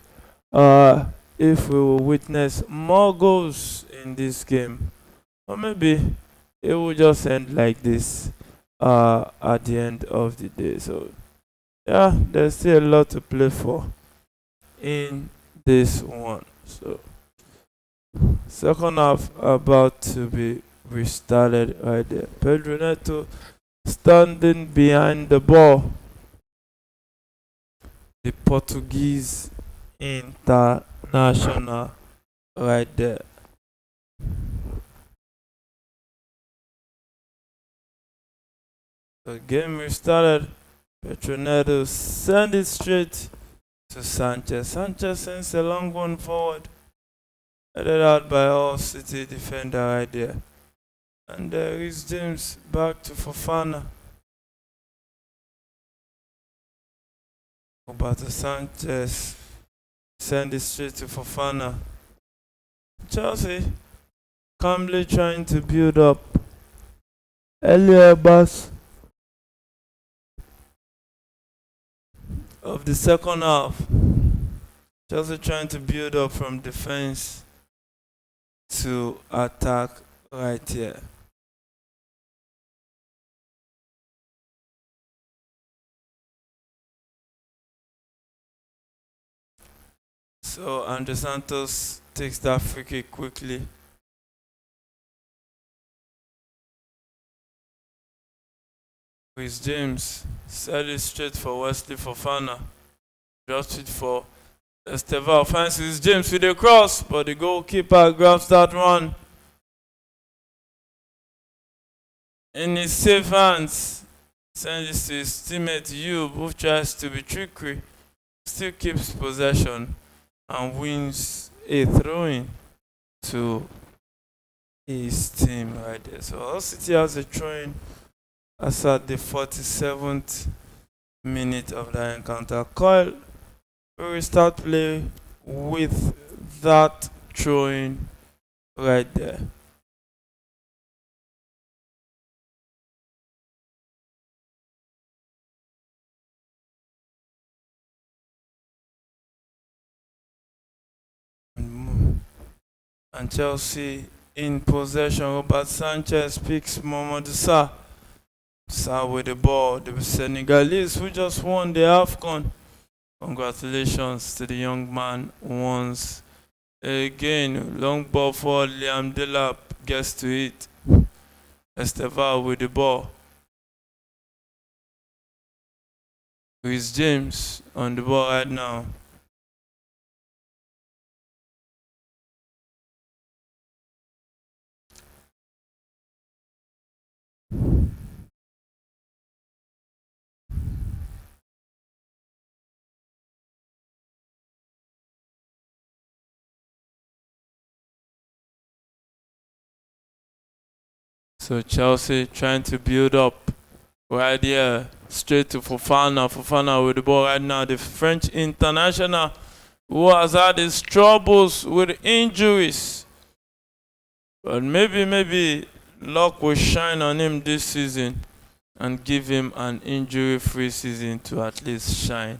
uh, if we will witness more goals in this game, or maybe it will just end like this at the end of the day. So yeah, there's still a lot to play for in this one. So second half about to be restarted right there. Pedro Neto standing behind the ball. The Portuguese international right there. The game restarted. Pedro Neto send it straight to Sanchez. Sanchez sends a long one forward. Headed out by all City defender right there. And there is James back to Fofana. Roberto Sanchez send it straight to Fofana. Chelsea calmly trying to build up. Earlier bus of the second half. Chelsea trying to build up from defense to attack right here. So Andre Santos takes that free kick quickly. With James, set it straight for Wesley Fofana. Drops it for Estevao. Fancies James with a cross, but the goalkeeper grabs that one in his safe hands. Sends it to his teammate Yub, who tries to be trickery. Still keeps possession and wins a throw-in to his team right there. So Hull City has a throw-in as at the 47th minute of the encounter. Coyle will restart play with that throw-in right there. And Chelsea in possession. Robert Sanchez picks Mohamed Sa. Sa with the ball. The Senegalese who just won the AFCON. Congratulations to the young man once again. Long ball for Liam Delap, gets to it. Estevao with the ball. With James on the ball right now. So Chelsea trying to build up right here, straight to Fofana. Fofana with the ball right now. The French international who has had his troubles with injuries. But maybe luck will shine on him this season and give him an injury-free season to at least shine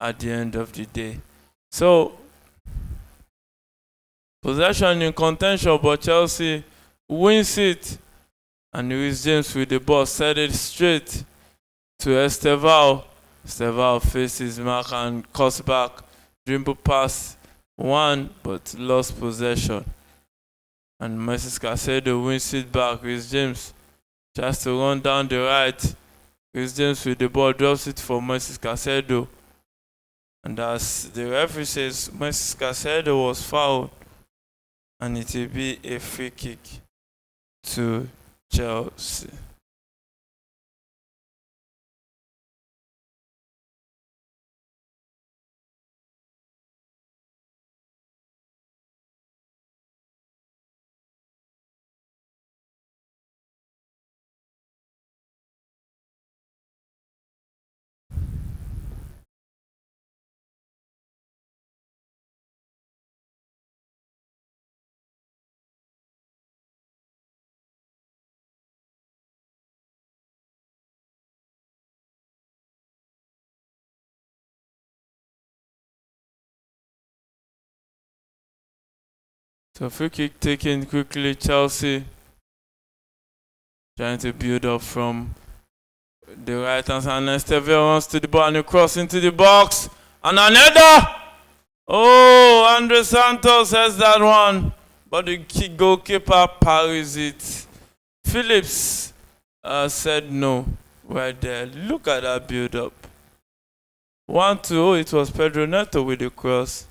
at the end of the day. So possession in contention, but Chelsea wins it. And Luis James with the ball set it straight to Estevao. Estevao faces mark and cuts back. Dribble pass one, but lost possession. And Moses Caicedo wins it back. Luis James tries to run down the right. Luis James with the ball drops it for Moses Caicedo. And as the referee says, Moses Caicedo was fouled. And it will be a free kick to Chelsea. So free kick taken quickly. Chelsea trying to build up from the right hand side. Estevez runs to the ball and a cross into the box. And another! Oh, Andre Santos has that one. But the goalkeeper parries it. Phillips said no right there. Look at that build up. 1-2. Oh, it was Pedro Neto with the cross.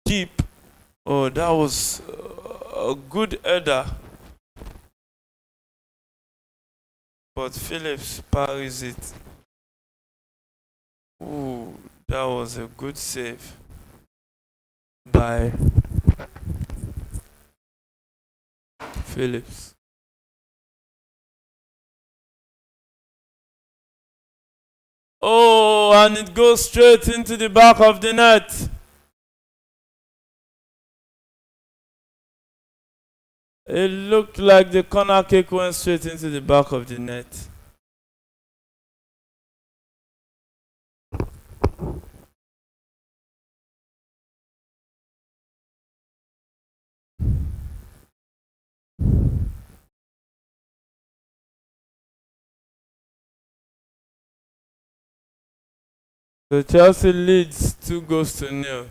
Deep. Oh, that was a good header. But Phillips parries it. Ooh, that was a good save by Phillips. Oh, and it goes straight into the back of the net. It looked like the corner kick went straight into the back of the net. So Chelsea leads 2-0.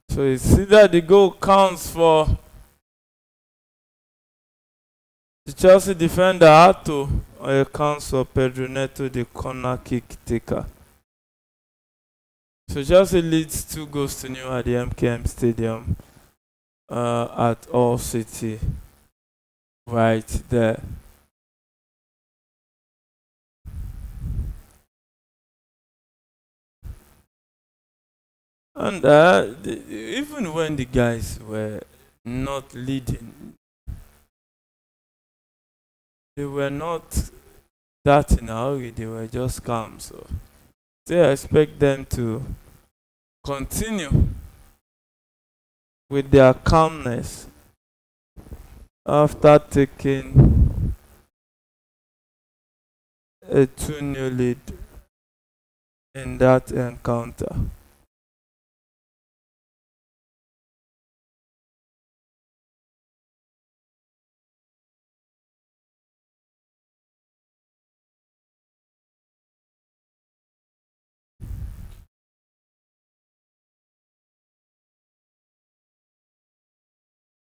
So you see that the goal counts for the Chelsea defender Ato, or it counts for Pedro Neto, the corner kick taker. So Chelsea leads 2-0 at the MKM Stadium at All City right there. And even when the guys were not leading, they were not that in a hurry, they were just calm. So they expect them to continue with their calmness after taking a 2-0 lead in that encounter.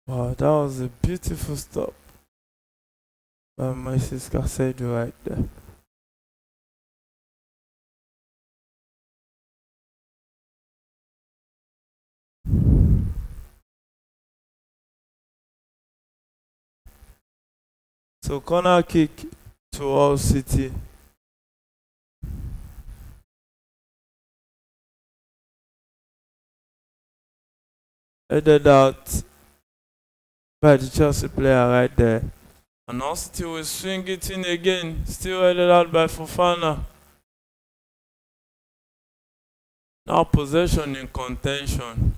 Wow, that was a beautiful stop by Mrs. Casedo right there. So corner kick to All City. Headed out by the Chelsea player right there. And All City will swing it in again. Still headed out by Fofana. Now possession in contention.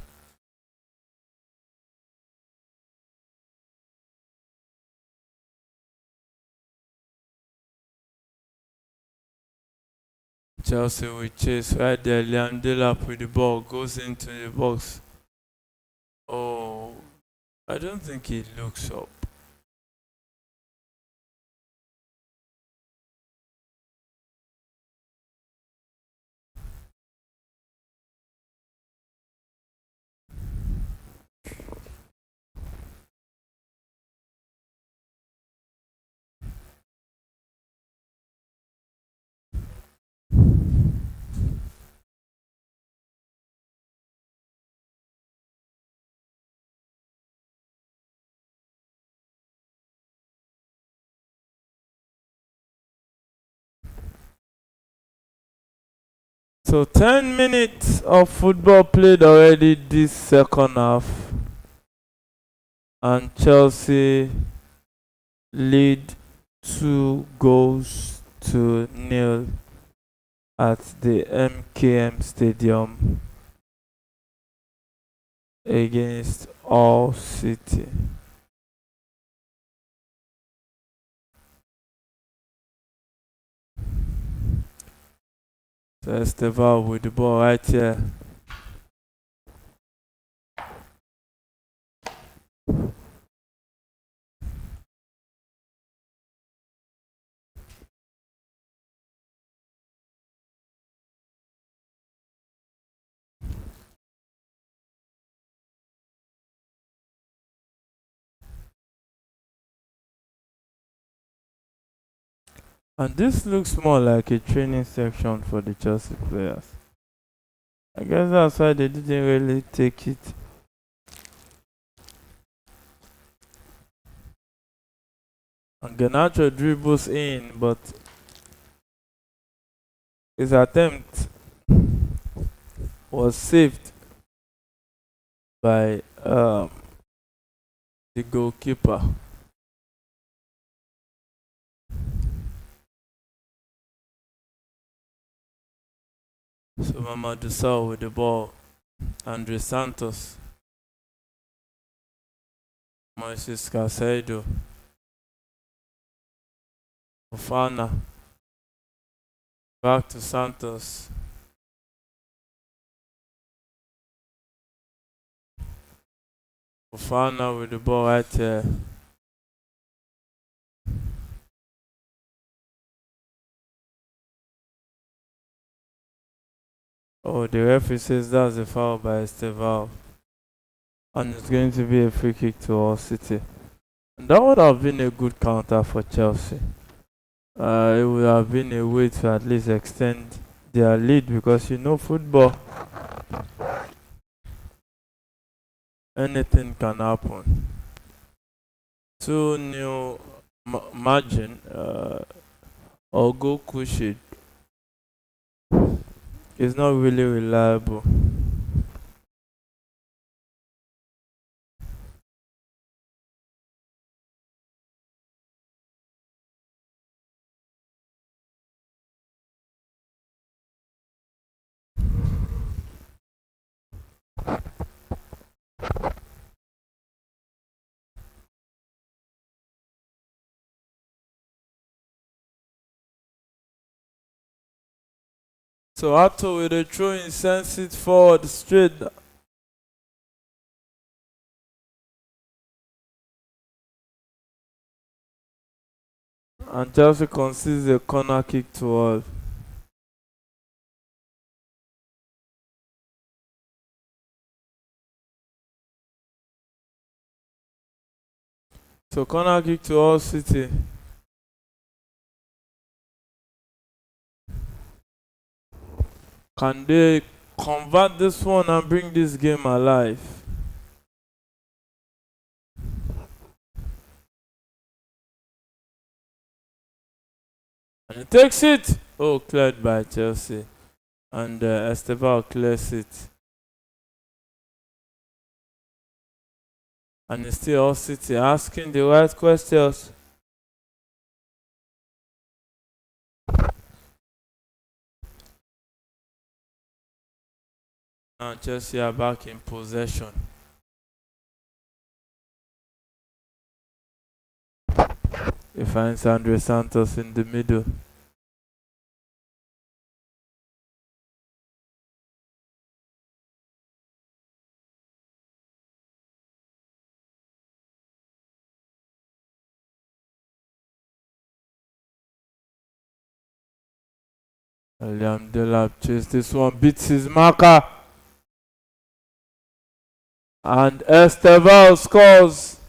Chelsea will chase right there. Liam Delap with the ball goes into the box. Oh, I don't think he looks up. So 10 minutes of football played already this second half. And Chelsea lead 2-0 at the MKM Stadium. against All City. So Esteval with the ball right here. And this looks more like a training section for the Chelsea players. I guess that's why they didn't really take it. And Garnacho dribbles in, but his attempt was saved by the goalkeeper. So Mamadou Sow with the ball. Andre Santos. Moises Caicedo. Fofana. Back to Santos. Fofana with the ball right here. Oh, the referee says that's a foul by Esteval. And it's going to be a free kick to All City. And that would have been a good counter for Chelsea. It would have been a way to at least extend their lead, because you know football, anything can happen. 2-0 margin, or goal cushion is not really reliable. So Atto with a throw in, sends it forward straight. And Chelsea concedes a corner kick to all. So corner kick to All City. Can they convert this one and bring this game alive? And he takes it. Oh, cleared by Chelsea. And Esteval clears it. And it's still All City asking the right questions. Now Chelsea are back in possession. He finds Andre Santos in the middle. Liam Delap chases this one, beats his marker. And Esteval scores.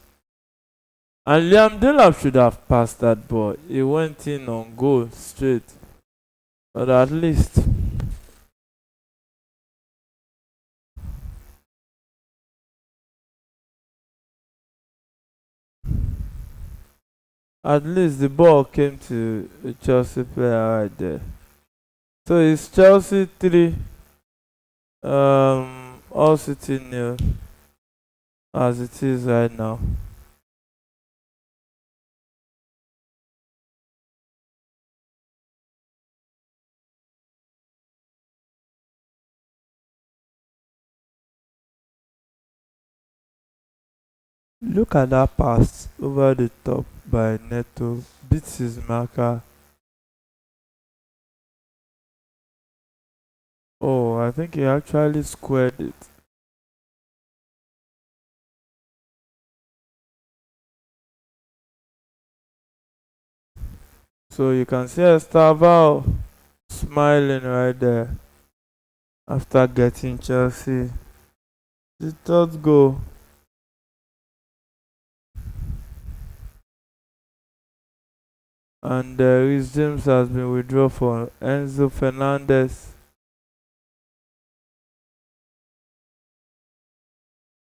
And Liam Delap should have passed that ball. He went in on goal straight. But at least the ball came to the Chelsea player right there. So it's Chelsea 3, All City 0, as it is right now. Look at that pass over the top by Neto. Beats his marker. Oh, I think he actually squared it. So you can see Estavao smiling right there after getting Chelsea the third goal. And Reece James has been withdrawn for Enzo Fernandez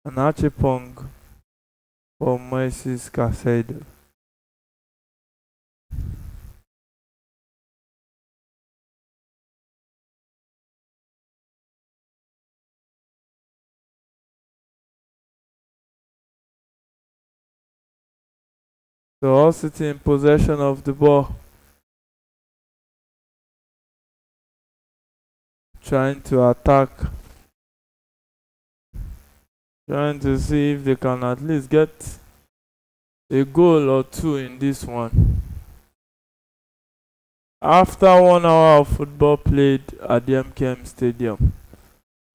and Achipong for Moises Caicedo. So all City in possession of the ball, trying to attack, trying to see if they can at least get a goal or two in this one. After 1 hour of football played at the MKM Stadium,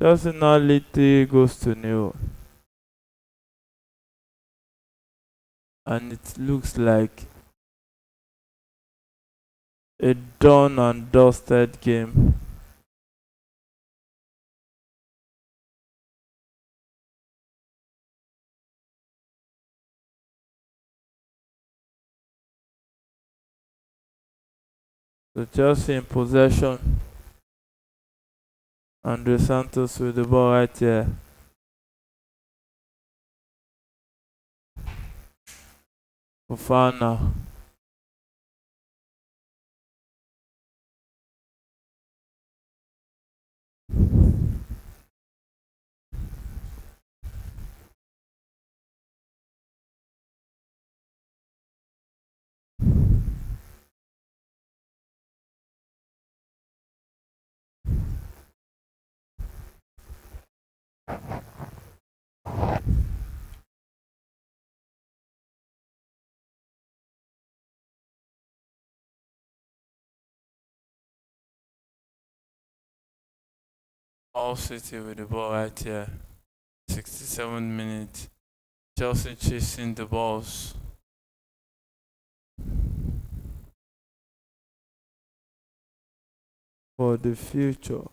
Chelsea now lead 3 goals to 0. And it looks like a done and dusted game. So Chelsea in possession. Andre Santos with the ball right here. Fofana. All City with the ball right here. 67 minutes. Chelsea chasing the balls. For the future.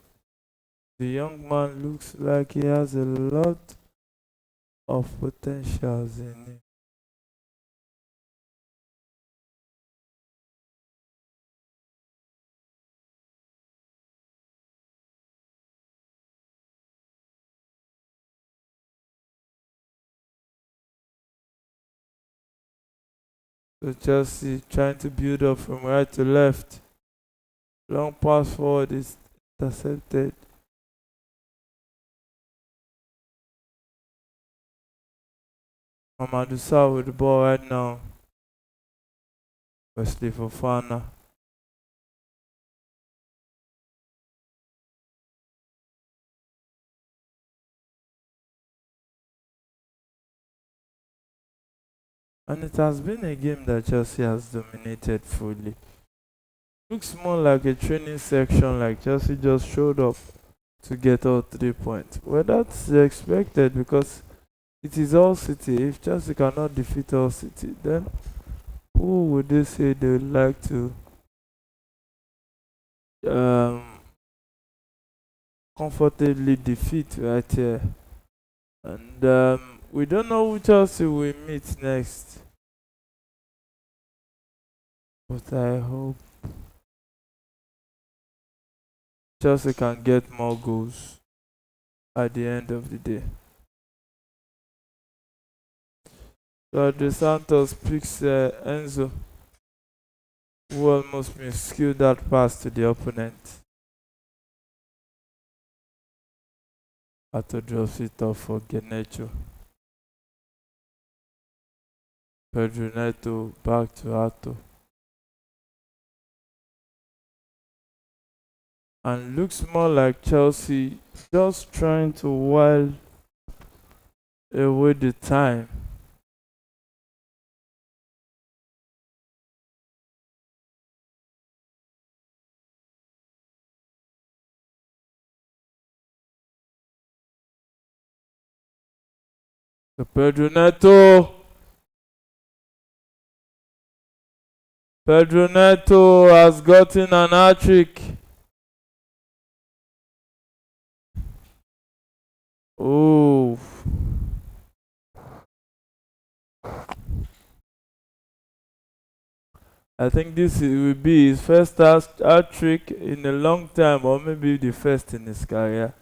The young man looks like he has a lot of potentials in him. So Chelsea trying to build up from right to left. Long pass forward is intercepted. Mamadou Sarr with the ball right now. Wesley Fofana. And it has been a game that Chelsea has dominated fully. Looks more like a training section, like Chelsea just showed up to get all 3 points. Well, that's expected because it is all City. If Chelsea cannot defeat all City, then who would they say they would like to comfortably defeat right here? And we don't know who Chelsea will meet next, but I hope Chelsea can get more goals at the end of the day. So De Santos picks Enzo, who almost miscued that pass to the opponent. Ato drops it off for Genecho. Pedro Neto back to Ato. And looks more like Chelsea just trying to while away the time. So Pedro Neto. Pedro Neto has gotten an hat-trick. Oh. I think this will be his first hat-trick in a long time, or maybe the first in his career.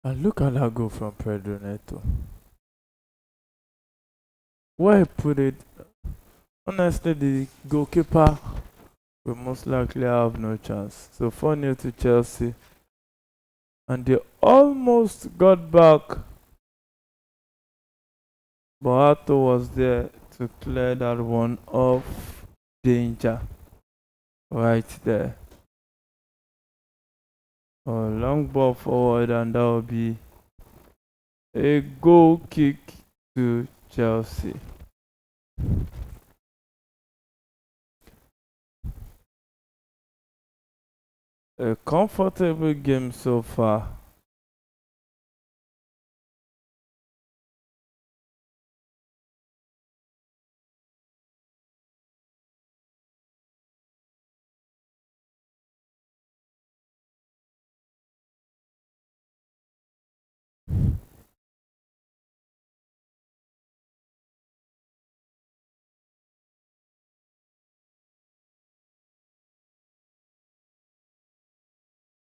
And look at that goal from Pedro Neto. Where he put it, honestly, the goalkeeper will most likely have no chance. So 4-0 to Chelsea. And they almost got back. But Ato was there to clear that one off. Danger. Right there. A long ball forward, and that will be a goal kick to Chelsea. A comfortable game so far.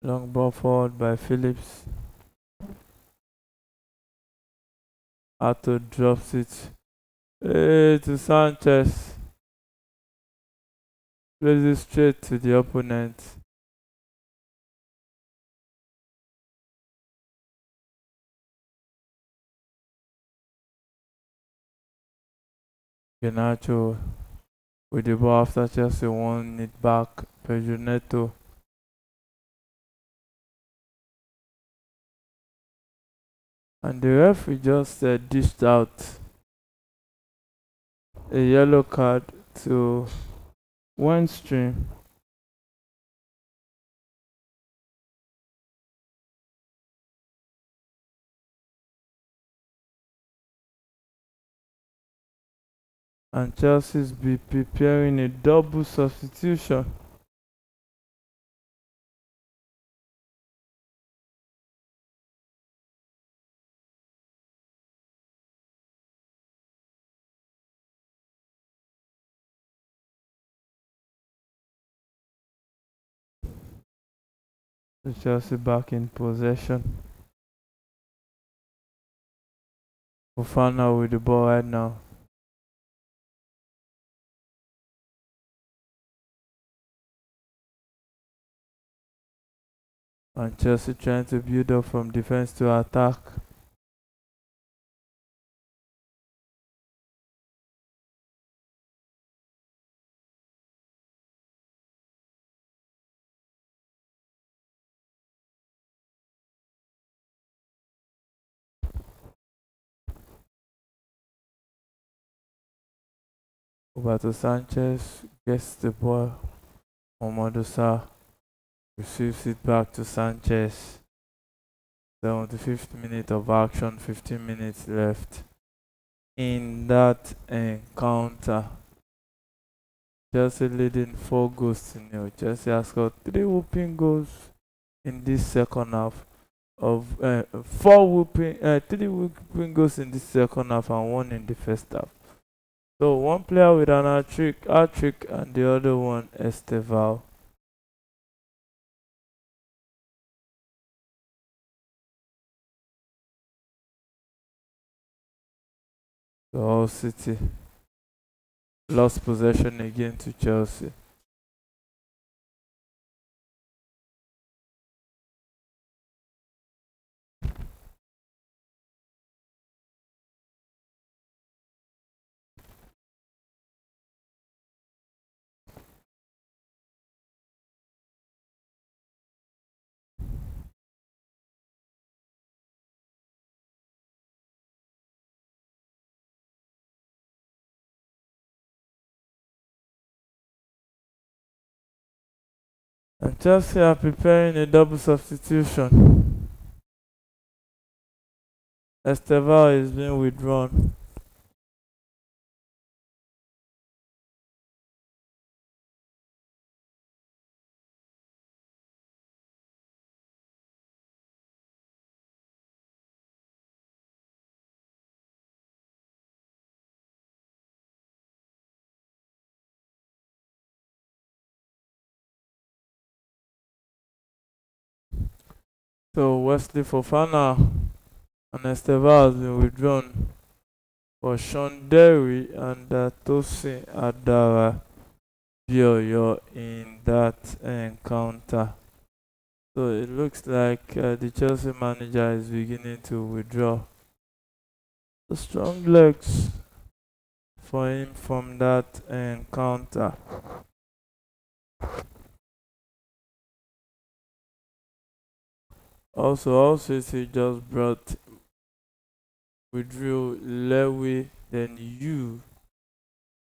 Long ball forward by Phillips. Ato drops it. To Sanchez. Plays it straight to the opponent. Garnacho with the ball after Chelsea won it back. Pedro Neto. And the referee just dished out a yellow card to Weinstream. And Chelsea's be preparing a double substitution. So Chelsea back in possession. Fofana with the ball right now. And Chelsea trying to build up from defense to attack. Roberto Sanchez gets the ball. Mohamed Salah receives it back to Sanchez. 75th minute of action, 15 minutes left in that encounter. Chelsea leading 4 goals to nil. Chelsea has scored 3 whooping goals in this second half of 3 whooping goals in this second half and 1 in the first half. So one player with an hat-trick and the other one Esteval. So Hull City lost possession again to Chelsea. Chelsea are preparing a double substitution. Estevao is being withdrawn. So Wesley Fofana and Estevao has been withdrawn for Sean Derry and Tosin Adara Bioyo in that encounter. So it looks like the Chelsea manager is beginning to withdraw the strong legs for him from that encounter. Also, All City just withdrew Lewy, then you,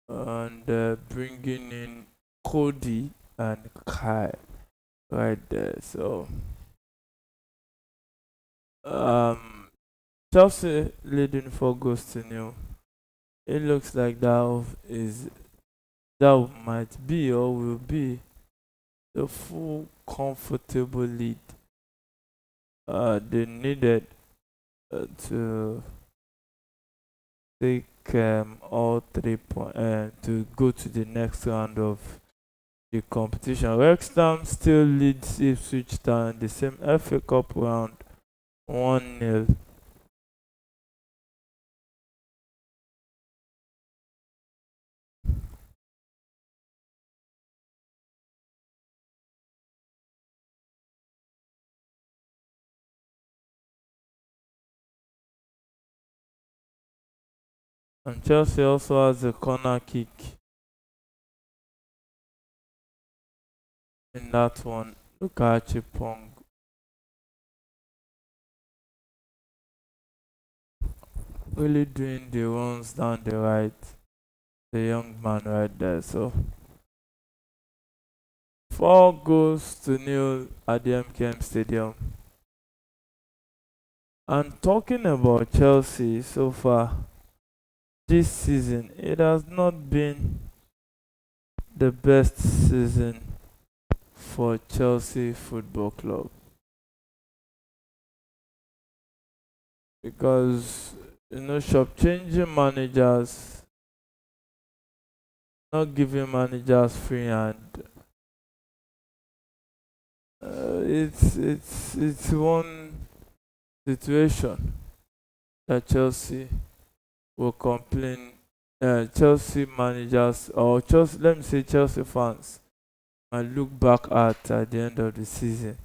and bringing in Cody and Kai right there. So, um, Chelsea leading 4 goals to nil. It looks like that might be or will be the full comfortable lead they needed to take all 3 points to go to the next round of the competition. Wrexham still leads Ipswich Town in the same FA Cup round 1-0. And Chelsea also has a corner kick in that one. Look at Chipong really doing the runs down the right. The young man right there. So 4 goals to nil at the MKM Stadium. And talking about Chelsea so far this season, it has not been the best season for Chelsea Football Club because shop changing managers, not giving managers free hand. It's one situation that Chelsea will complain. Chelsea managers or Chelsea, let me say Chelsea fans, might look back at the end of the season.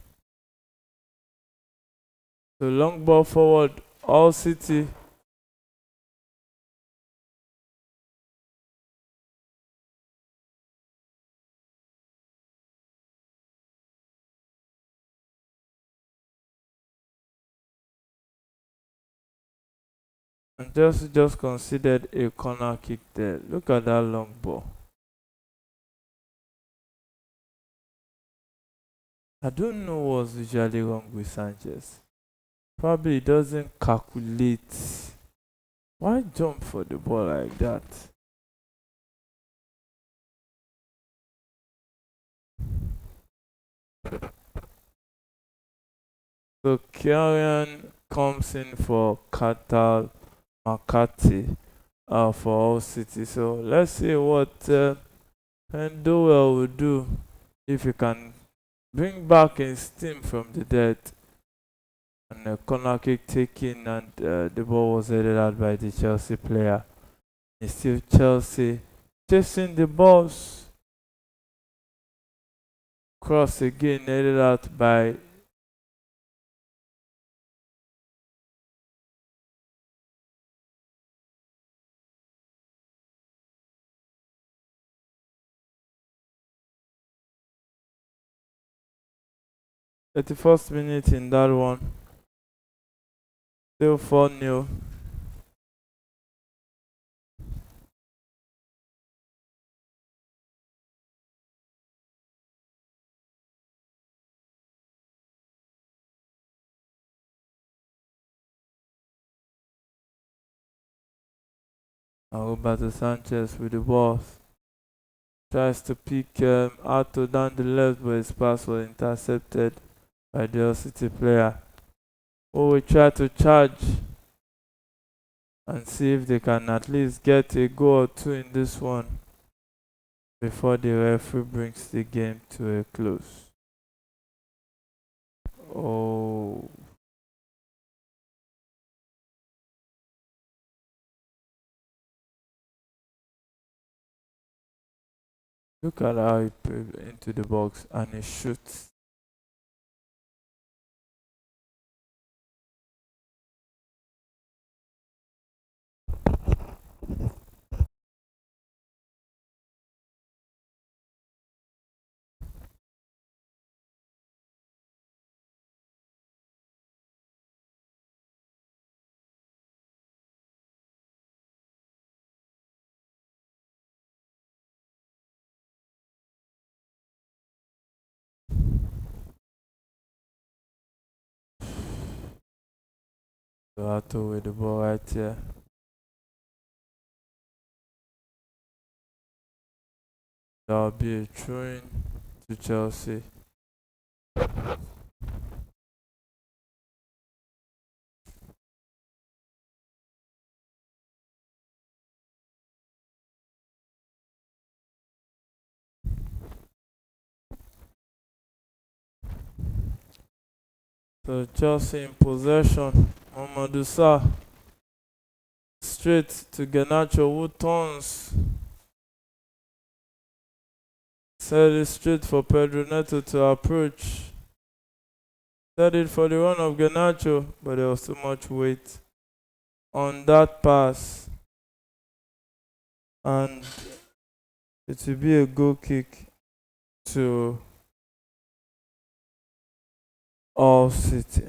So long ball forward, All City. 'And Chelsea just considered a corner kick there. Look at that long ball. I don't know what's usually wrong with Sanchez. Probably he doesn't calculate. Why jump for the ball like that? So Kieran comes in for Katal McCarthy for All City. So let's see what Pendowell will do if he can bring back his team from the dead. And a corner kick taken, and the ball was headed out by the Chelsea player. It's still Chelsea chasing the balls. Cross again, headed out by the first minute in that one. Still 4-0. And Roberto Sanchez with the ball. Tries to pick Arto down the left, but his pass was intercepted by the Hull City player. Who will try to charge and see if they can at least get a goal or two in this one before the referee brings the game to a close. Oh. Look at how he put into the box and he shoots. Arto with the ball right here. That'll be a throw-in to Chelsea. So Chelsea in possession. Mamadou Sarr straight to Garnacho, who turns. Set it straight for Pedro Neto to approach. Set it for the run of Garnacho, but there was too much weight on that pass. And it will be a goal kick to Hull City.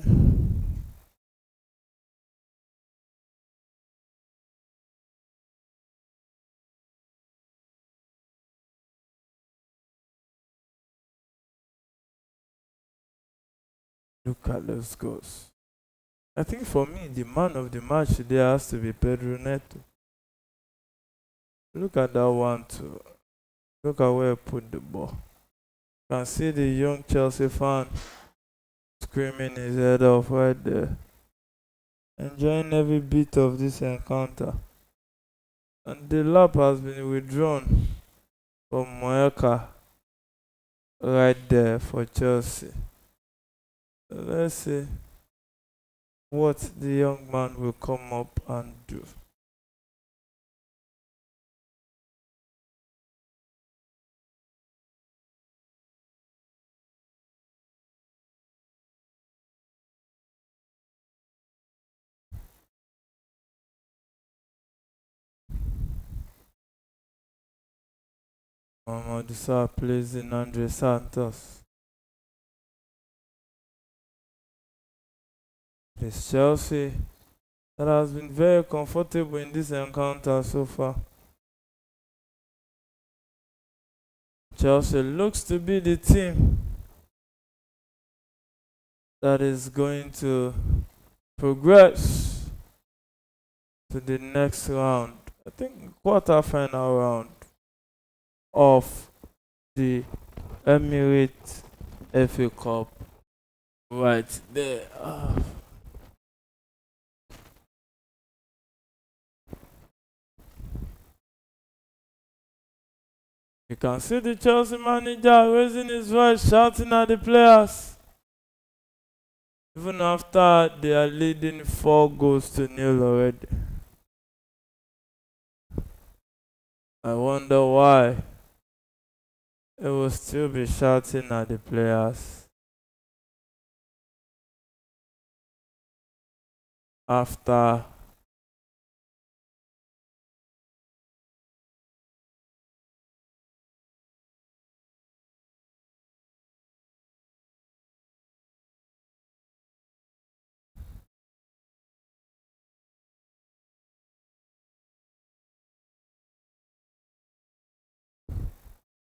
Look at those goals. I think for me, the man of the match today has to be Pedro Neto. Look at that one too. Look at where he put the ball. You can see the young Chelsea fan screaming his head off right there. Enjoying every bit of this encounter. And the lap has been withdrawn from Moyaka right there for Chelsea. Let's see what the young man will come up and do. Mamadou Sarr plays in Andre Santos. It's Chelsea that has been very comfortable in this encounter so far. Chelsea looks to be the team that is going to progress to the next round. I think quarter-final round of the Emirates FA Cup right there. You can see the Chelsea manager raising his voice, shouting at the players. Even after they are leading 4-0 already. I wonder why he will still be shouting at the players after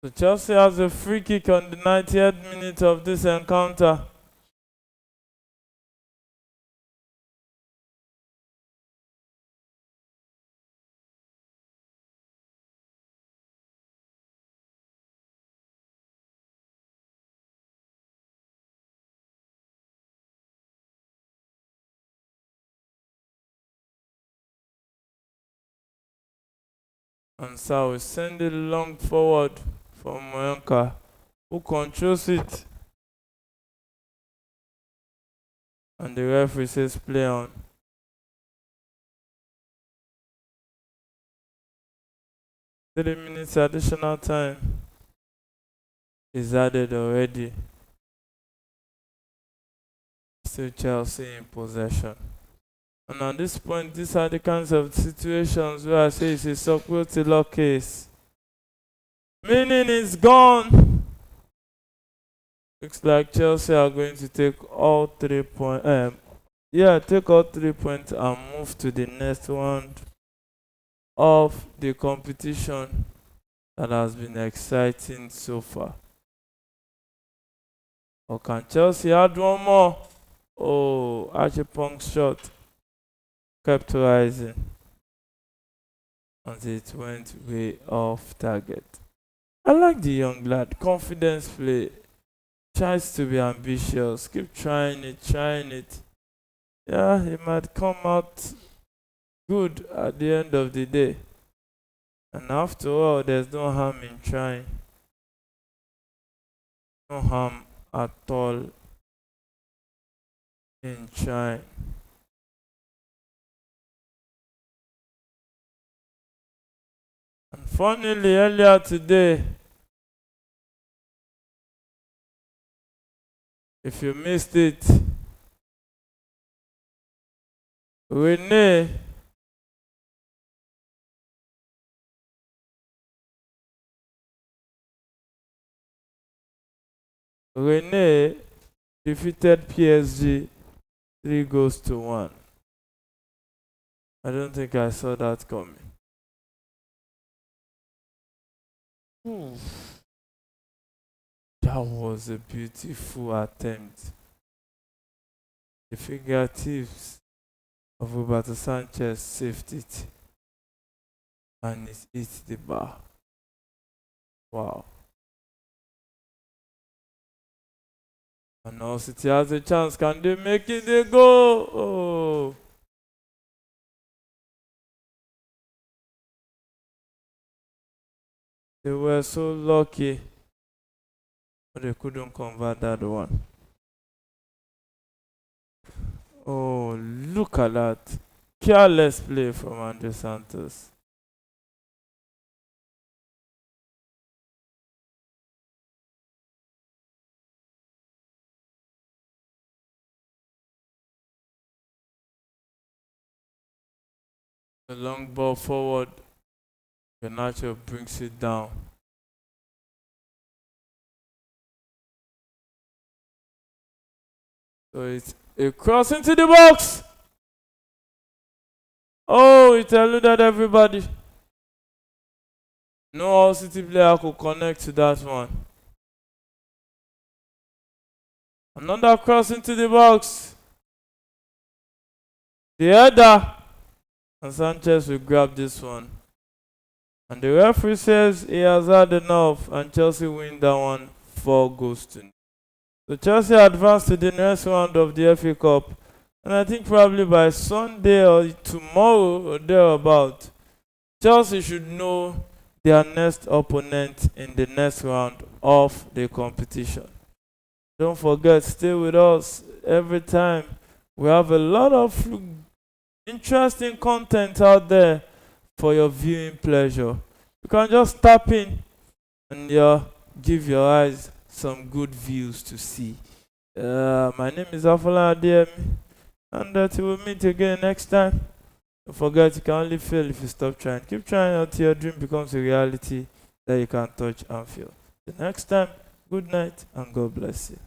so Chelsea has a free kick on the 90th minute of this encounter. And so we send it long forward for Moyonka, who controls it. And the referee says play on. 3 minutes additional time is added already. Still Chelsea in possession. And at this point, these are the kinds of situations where I say it's a Socrates law case. Meaning it's gone. Looks like Chelsea are going to take all 3 points. Take all 3 points and move to the next round of the competition that has been exciting so far. Or can Chelsea add one more? Oh, Archipong's shot kept rising until it went way off target. I like the young lad. Confidence play. Tries to be ambitious. Keep trying it. Yeah, he might come out good at the end of the day. And after all, there's no harm in trying. No harm at all in trying. And funnily, earlier today, if you missed it, Rene defeated PSG 3-1. I don't think I saw that coming. That was a beautiful attempt. The fingertips of Roberto Sanchez saved it. And it hit the bar. Wow. And now City has a chance. Can they make it? They go. Oh. They were so lucky. But they couldn't convert that one. Oh, look at that. Careless play from Andre Santos. The long ball forward. Garnacho brings it down. So it's a cross into the box. Oh, it eluded everybody. No All City player could connect to that one. Another cross into the box. The header. And Sanchez will grab this one. And the referee says he has had enough, and Chelsea win that one 4-0. So Chelsea advanced to the next round of the FA Cup. And I think probably by Sunday or tomorrow or thereabout, Chelsea should know their next opponent in the next round of the competition. Don't forget, stay with us every time. We have a lot of interesting content out there for your viewing pleasure. You can just tap in and give your eyes some good views to see. My name is Afola Adeyemi, and until we meet again next time, don't forget you can only fail if you stop trying. Keep trying until your dream becomes a reality that you can touch and feel. The next time, good night and God bless you.